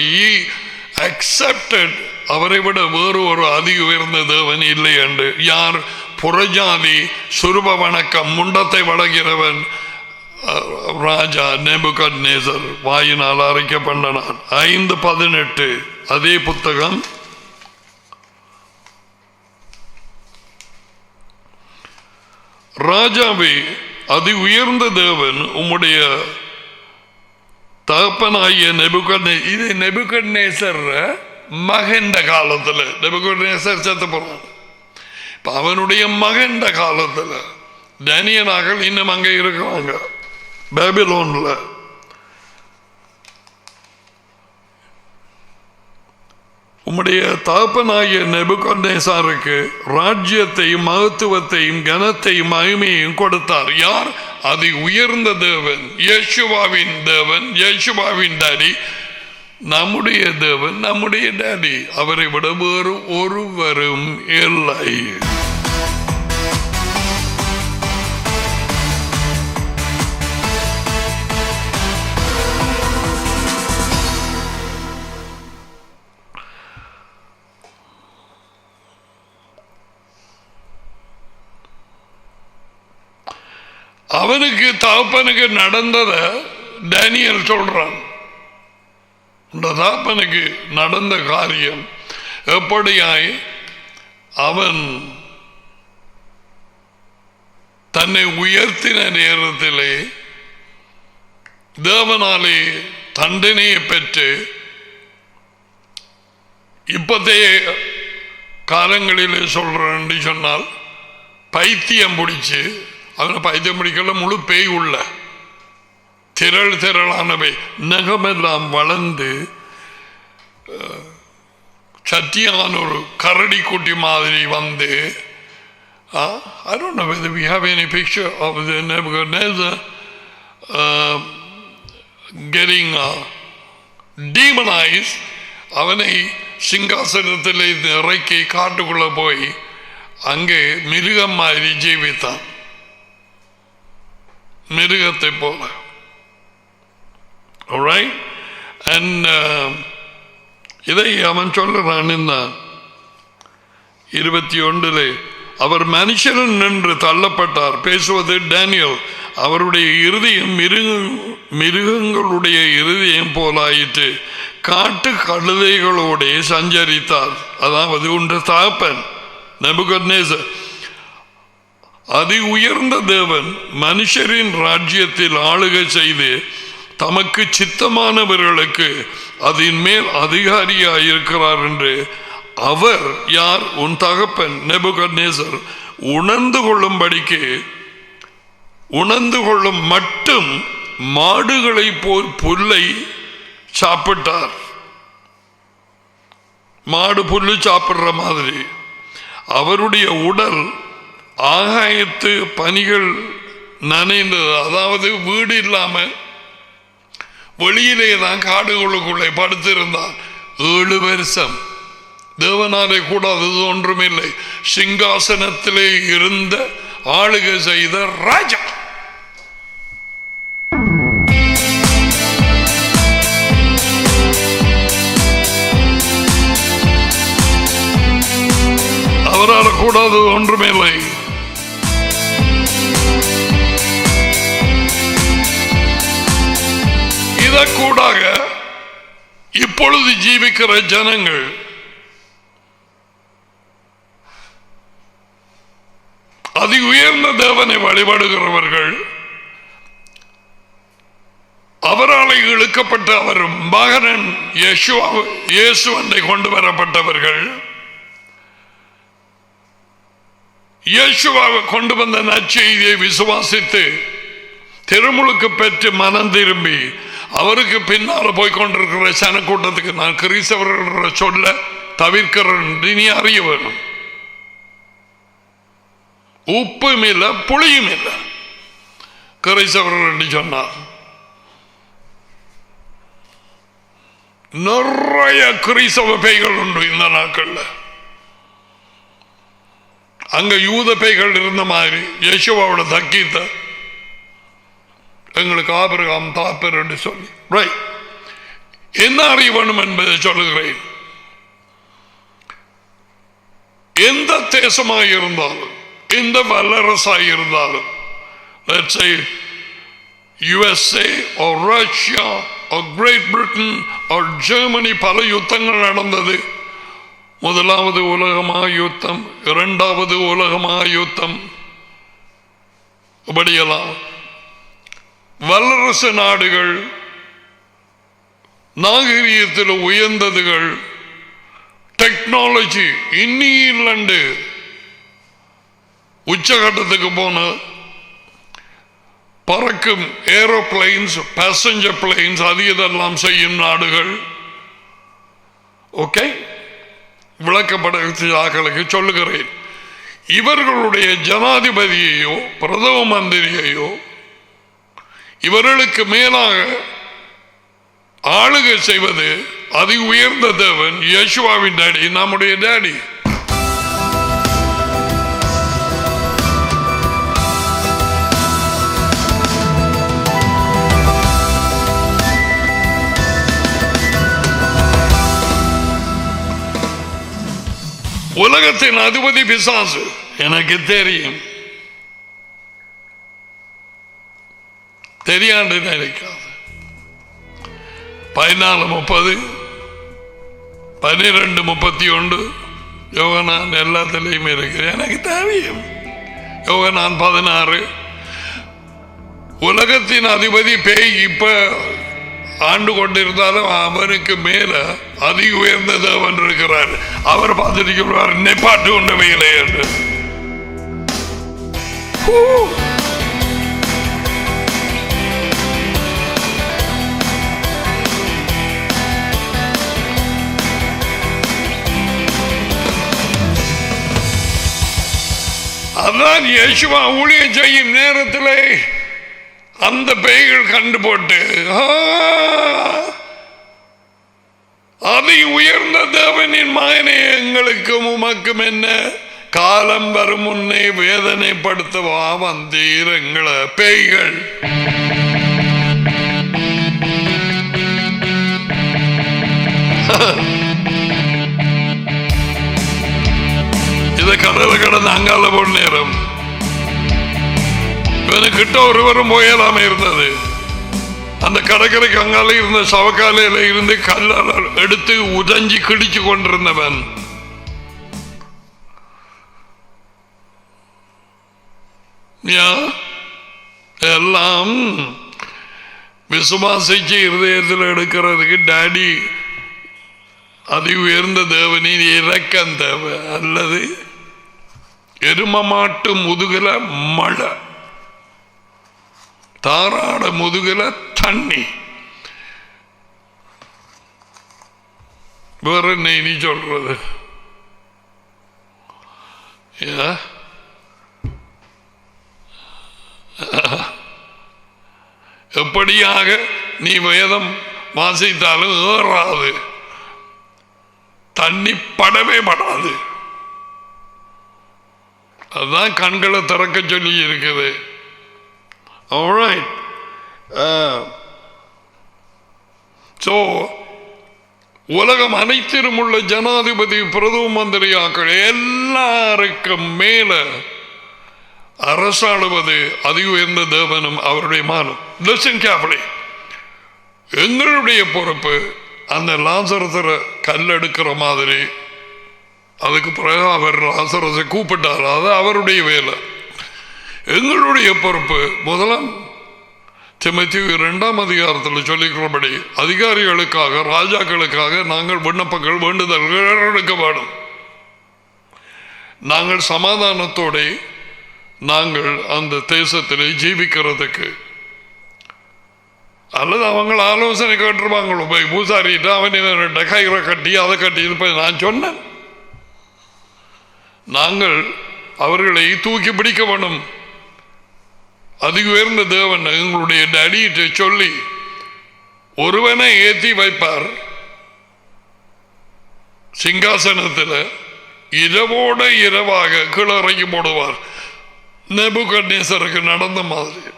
S1: அவரை விட வேறு ஒரு அதி உயர்ந்த தேவன் இல்லை என்று. யார்? புறஜாதி சுரூப வணக்கம் முண்டத்தை வழங்கிறவன் ராஜா நெபுகட்நேசர் வாயினால் அரைக்கப்பட்டனான். 5:18 அதே புத்தகம். ராஜாவே, அதி உயர்ந்த தேவன் உம்முடைய தகப்பனாகிய இது நெபுகட்நேசர் மகண்ட காலத்தில் நெபுகட்நேசர் செத்து போறான். அவனுடைய மகண்ட காலத்தில் டேனியலாக இன்னும் அங்கே இருக்கிறாங்க பாபிலோன்ல. உம்முடைய தகப்பனாகிய நெபுகட்நேசருக்கு ராஜ்யத்தையும் மகத்துவத்தையும் கனத்தையும் மகிமையையும் கொடுத்தார். யார்? அதி உயர்ந்த தேவன், யேசுவாவின் தேவன், யேசுவாவின் டாடி, நம்முடைய தேவன், நம்முடைய டாடி. அவரை விட வேறு ஒருவரும் இல்லை. அவனுக்கு தகப்பனுக்கு நடந்தத டேனியல் சொல்றான். இந்த தகப்பனுக்கு நடந்த காரியம் எப்படியாய் அவன் தன்னை உயர்த்தின நேரத்திலே தேவனாலே தண்டனையை பெற்று இப்பத்தைய காலங்களிலே சொல்றேன் சொன்னால் பைத்தியம் பிடிச்சு, அவனை பைத்தியம் பிடிக்கல, முழு பேய் உள்ள திரளானவை நகமெல்லாம் வளர்ந்து சத்தியான ஒரு கரடி குட்டி மாதிரி வந்து, I don't know whether we have any picture of the Nebuchadnezzar getting demonized. அவனை சிங்காசனத்தில் இறக்கி காட்டுக்குள்ள போய் அங்கே மிருகம் மாதிரி ஜீவித்தான், மிருகத்தை போல. Alright? And இதை அவன் சொல்லுறான். 21 அவர் மனுஷன் நின்று தள்ளப்பட்டார். பேசுவது டேனியல். அவருடைய இருதயம் மிருகங்களுடைய இருதயம் போலாயிற்று. காட்டு கழுதைகளோட சஞ்சரித்தார். அதாவது உண்ட தகப்பன் நெபுகட்நேசர். அதி உயர்ந்த தேவன் மனுஷரின் ராஜ்யத்தில் ஆளுகை செய்து தமக்கு சித்தமானவர்களுக்கு அதன் மேல் அதிகாரியாயிருக்கிறார் என்று அவர், யார்? உன் தகப்பன் நெபுகட்நேசர் உணர்ந்து கொள்ளும் மட்டும் மாடுகளை போல் புல்லை சாப்பிட்டார். மாடு புல்லு சாப்பிடுற மாதிரி அவருடைய உடல் ஆகாயத்து பனிகள் நனைந்தது. அதாவது வீடு இல்லாம வெளியிலே தான் காடுகளுக்குள்ளே படுத்திருந்தான் 7 வருஷம். தேவனாலே கூடாதது ஒன்றுமில்லை. சிங்காசனத்திலே இருந்த ஆளுகை செய்த ராஜா. அவரால் கூடாதது ஒன்றுமில்லை. இதற்கூடாக இப்பொழுது ஜீவிக்கிற ஜனங்கள் அதி உயர்ந்த தேவனை வழிபடுகிறவர்கள், அவரால் இழுக்கப்பட்ட அவர் மகனன் இயேசுவை கொண்டு வரப்பட்டவர்கள், இயேசுவை கொண்டு வந்த நற்செய்தியை விசுவாசித்து திருமுழுக்கு பெற்று மனம் திரும்பி அவருக்கு பின்னால போய்கொண்டிருக்கிற சனக்கூட்டத்துக்கு நான் கிறிஸ்தவர்கள் சொல்ல தவிர்க்கிறேன். நீ அறிய வேணும், உப்பும் இல்லை புளியும் இல்லை கிறிஸ்தவர்கள் என்று சொன்னார். நிறைய கிறிஸ்தவ பேய்கள் உண்டு இந்த நாட்கள்ல. அங்க யூத பேய்கள் இருந்த மாதிரி யேசுவோட தக்கீத்த எங்களுக்கு ஆபிரகாம் தாப்பர் என்று சொல்லி என்ன அறிய வேணும் என்பதை சொல்லுகிறேன். எந்த தேசமாக இருந்தாலும், எந்த வல்லரசாக இருந்தாலும், let's say USA or Russia or Great Britain or Germany, பல யுத்தங்கள் நடந்தது. முதலாவது உலக மகாயுத்தம், இரண்டாவது உலக மகாயுத்தம், இப்படியெல்லாம் வல்லரசு நாடுகள், நாகரீகத்தில் உயர்ந்ததுகள், டெக்னாலஜி இன்னிலண்டு உச்சகட்டத்துக்கு போன பறக்கும் ஏரோப்ளைன்ஸ், பேசஞ்சர் பிளைன்ஸ், அது இதெல்லாம் செய்யும் நாடுகள். ஓகே, விளக்கப்படங்களுக்கு சொல்லுகிறேன். இவர்களுடைய ஜனாதிபதியையோ பிரதம மந்திரியையோ இவர்களுக்கு மேலாக ஆளுகை செய்வது அதி உயர்ந்த தேவன் யேசுவாவின் டாடி, நம்முடைய டாடி. உலகத்தின் அதிபதி பிசாசு எனக்கு தெரியும், தெரியாண்டு நினைக்காது. 14:30 12:31 யோகனான் எல்லாத்திலையும் இருக்கு, எனக்கு தெரியும். யோகனான் 16 உலகத்தின் அதிபதி பேய் இப்ப ஆண்டு கொண்டிருந்தாலும் அவனுக்கு மேல அதி உயர்ந்த தேவன் இருக்கிறார். அவர் பார்த்துட்டு சொல்வார், நெப்பாட்டு உண்ட வேலை என்று. அதான் இயேசுவா ஊழியம் செய்யும் நேரத்தில் அந்த பேய்கள் கண்டு போட்டு, அதை உயர்ந்த தேவனின் மகனே, எங்களுக்கும் உமக்கும் என்ன காலம் வரும் முன்னே வேதனைப்படுத்தவா வந்தீர் எங்களை பேய்கள். இதை கடலை கடந்து அங்கால போன நேரம் இவனுக்கிட்ட ஒருவரும் போயலாம இருந்தது. அந்த கடற்கரைக்கு அங்கால இருந்த சவக்காலையில இருந்து கல்லால் எடுத்து உதஞ்சி கிடிச்சு கொண்டிருந்தவன் எல்லாம் விசுவாசிச்சு இருதயத்தில் எடுக்கிறதுக்கு டாடி அதி உயர்ந்த தேவனின் இறக்கம் தேவை, அல்லது எருமமாட்டு முதுகுல மழை, தாராட முதுகுல தண்ணி. வேற என்ன நீ சொல்றது? எப்படியாக நீ வேதம் வாசித்தாலும் ஏறாது, தண்ணி படவே படாது. அதுதான் கண்களை திறக்க சொல்லி இருக்குது. Alright. So உலகம் அனைத்திலும் உள்ள ஜனாதிபதி, பிரதம மந்திரியாக்கள் எல்லாருக்கும் மேல அரசாளுவது அதி உயர்ந்த தேவனும் அவருடைய மானும். Listen carefully. எங்களுடைய பொறுப்பு அந்த லாசரஸை கல்லெடுக்கிற மாதிரி. அதுக்கு பிறகு அவர் லாசரஸை கூப்பிட்டார், அது அவருடைய வேலை. எங்களுடைய பொறுப்பு முதலாம் தீமோத்தேயு 2ஆம் அதிகாரத்தில் சொல்லிக்கிறபடி அதிகாரிகளுக்காக, ராஜாக்களுக்காக நாங்கள் விண்ணப்பங்கள், வேண்டுதல்கள் எடுக்க வேண்டும். நாங்கள் சமாதானத்தோட நாங்கள் அந்த தேசத்திலே ஜீவிக்கிறதுக்கு. அல்லது அவங்க ஆலோசனை கேட்டுருவாங்களோ, போய் பூசாரிட்டு அவன் கயிறை கட்டி அதை கட்டி இது. நான் சொன்னேன், நாங்கள் அவர்களை தூக்கி பிடிக்க வேண்டும். அதிக உயர்ந்த தேவன் எங்களுடைய டடியிட்ட சொல்லி ஒருவனை ஏற்றி வைப்பார் சிங்காசனத்தில், இரவோட இரவாக கீழறங்கி போடுவார். நேபுகத்நேசருக்கு நடந்த மாதிரி.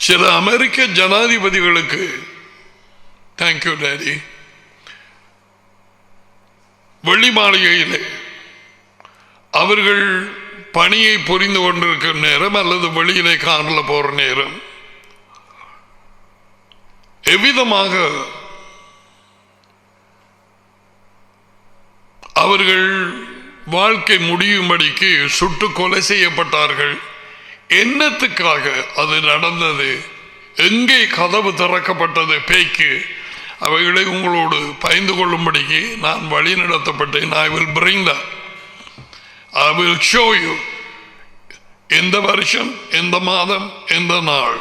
S1: சில அமெரிக்க ஜனாதிபதிகளுக்கு, தேங்க்யூ டாடி, வெள்ளி மாளிகையிலே அவர்கள் பணியை புரிந்து கொண்டிருக்கிற நேரம் அல்லது வெளியிலே காரில் போற நேரம் எவ்விதமாக அவர்கள் வாழ்க்கை முடியும்படிக்கு சுட்டு கொலை செய்யப்பட்டார்கள். என்னத்துக்காக அது நடந்தது, எங்கே கதவு திறக்கப்பட்டது பேய்க்கு, அவைகளை உங்களோடு பயந்து கொள்ளும்படிக்கு நான் வழி நடத்தப்பட்டேன். I will bring that. I will show you. எந்த வருஷம், எந்த மாதம், எந்த நாள்,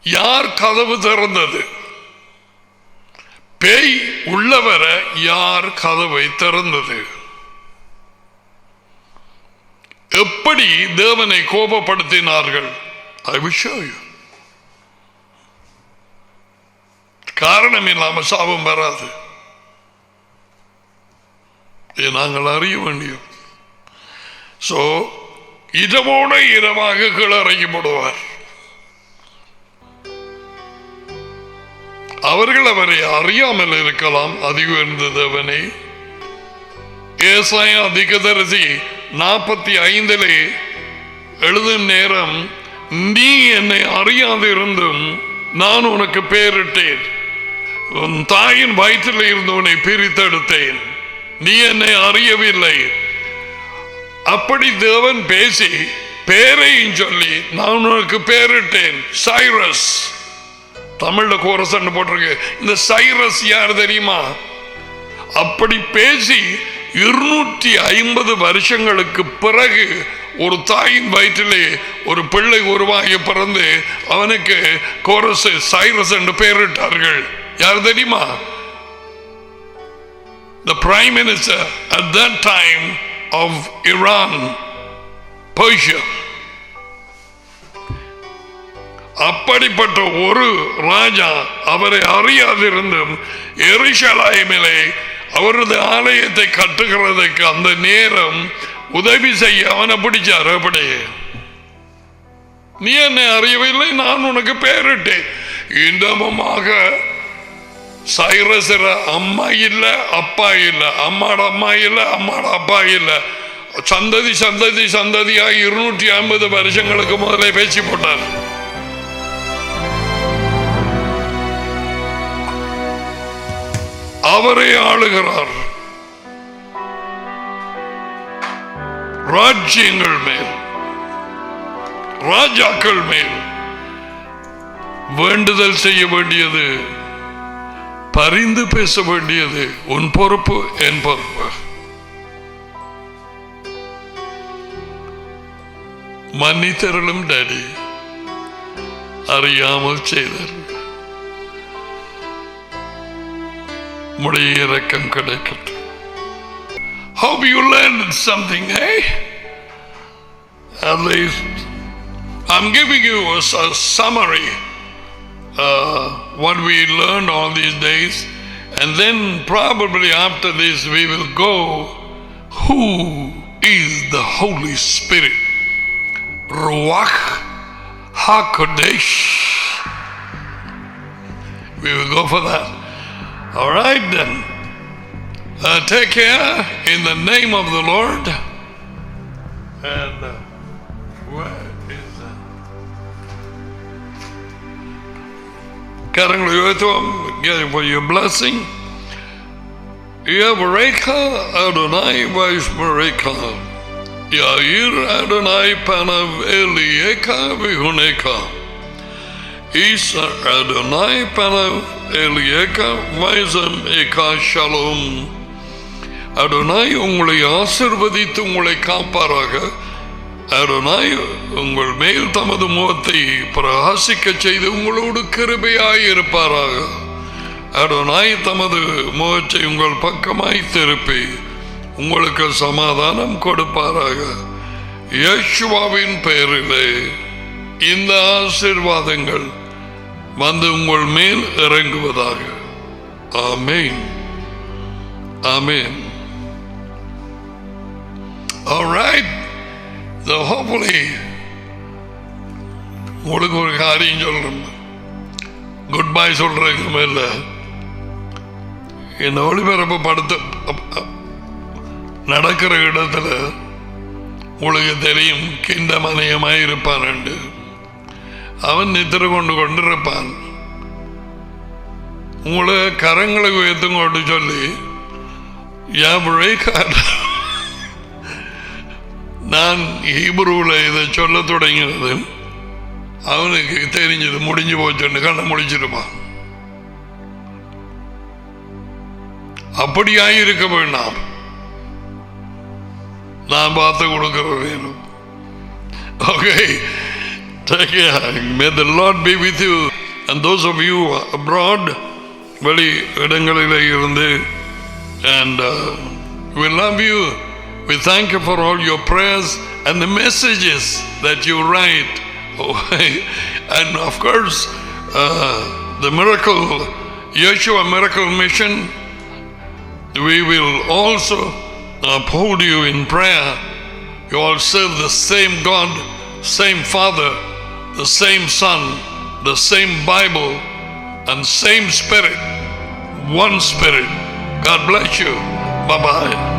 S1: யார் கதவு திறந்தது, பேய் உள்ளவர யார் கதவை திறந்தது, எப்படி தேவனை கோபப்படுத்தினார்கள். I will show you. காரணம் இல்லாமல் சாபம் வராது. நாங்கள் அறிய வேண்டியும். சோ இரவோட இரவாக கிளறப்படுவார். அவர்கள் அவரை அறியாமல் இருக்கலாம். அதிக உயர்ந்த தேவனை ஏசாயா தீர்க்கதரிசி 45 எழுதும் நேரம், நீ என்னை அறியாது இருந்தும் நான் உனக்கு பெயரிட்டேன், உன் தாயின் வயிற்றில் இருந்தவனை பிரித்தெடுத்தேன், நீ என்னை அறியவில்லை. அப்படி தேவன் பேசி பேரையும் சொல்லி நான் உனக்கு பெயரிட்டேன். சைரஸ், தமிழ்ல கோரசன் போட்டிருக்கு. இந்த சைரஸ் யார் தெரியுமா? அப்படி பேசி 250 வருஷங்களுக்கு பிறகு ஒரு தாயின் வயிற்றிலே ஒரு பிள்ளை உருவாகி பிறந்து அவனுக்கு கோரஸ், சைரஸ் என்று பெயரிட்டார்கள். யார் தெரியுமா? The Prime Minister at that time of Iran, Persia. அப்படிப்பட்ட ஒரு ராஜா அவரை அறியாதிருந்தும் எருசலேமிலே அவரது ஆலயத்தை கட்டுகிறதுக்கு அந்த நேரம் உதவி செய்ய அவனை பிடிச்சார். அப்படி நீ என்னை அறியவில்லை, நான் உனக்கு பெயரிட்டேன். இன்னமுமாக சைரஸர அம்மா இல்ல, அப்பா இல்ல, அம்மாட அம்மா இல்ல, அம்மாட அப்பா இல்ல, சந்ததி சந்ததி சந்ததியாக 250 வருஷங்களுக்கு முதலே பேசி போட்டார். அவரே ஆளுகிறார் ராஜ்யங்கள் மேல், ராஜாக்கள் மேல். வேண்டுதல் செய்ய வேண்டியது, பரிந்து பேச வேண்டியது உன் பொறுப்பு, என் பொறுப்பு. மன்னித்தருளும் டாடி, அறியாமல் செய்தார், உம்முடைய இரக்கம் கிடைக்கட்டும். Hope you learned something, eh? At least I'm giving you a summary what we learned all these days, and then probably after this we will go. Who is the Holy Spirit? Ruach HaKodesh. We will go for that. All right then. Take care in the name of the Lord. And where is that? Karanglu yothom, get for your blessing. Yavareka Adonai Vaishmareka. Yair Adonai Panav Elieka Vihuneka. Isa Adonai Panav Elieka Vaisam Eka Shalom. Adonai உங்களை ஆசீர்வதித்து உங்களை காப்பாராக. Adonai உங்கள் மேல் தமது முகத்தை பிரகாசிக்க செய்து உங்களோடு கிருபையாய் இருப்பாராக. Adonai தமது முகத்தை உங்கள் பக்கமாய் திருப்பி உங்களுக்கு சமாதானம் கொடுப்பாராக. யேசுவாவின் பெயரிலே இந்த ஆசீர்வாதங்கள் வந்து உங்கள் மேல் இறங்குவதாக. ஆமென். ஆமென். All right. So hopefully உங்களுக்கு ஒரு காரியம் சொல்லணும். குட் பை சொல்றதுக்கு மேல இந்த ஒளிபரப்பு படுத்த நடக்கிற இடத்துல உங்களுக்கு தெரியும் கிண்டமனையமாய் இருப்பான். அவன் நித்திர கொண்டிருப்பான். உங்களை கரங்களை உயர்த்துங்கோட்டு சொல்லி நான் ஹீப்ரூவில் இதை சொல்ல தொடங்கினது அவனுக்கு தெரிஞ்சது முடிஞ்சு போச்சுன்னு கண்ணை முடிச்சிருப்பான். அப்படியாயிருக்க வேண்டாம். நான் பார்த்து கொடுக்கிற வேணும். Okay, take care. May the Lord be with you. And those of you abroad, வெளி இடங்களிலே இருந்து, and we love you. We thank you for all your prayers and the messages that you write. Oh, and of course, the miracle, Yeshua Miracle Mission, we will also uphold you in prayer. You all serve the same God, same Father, the same Son, the same Bible, and same Spirit, one Spirit. God bless you. Bye-bye.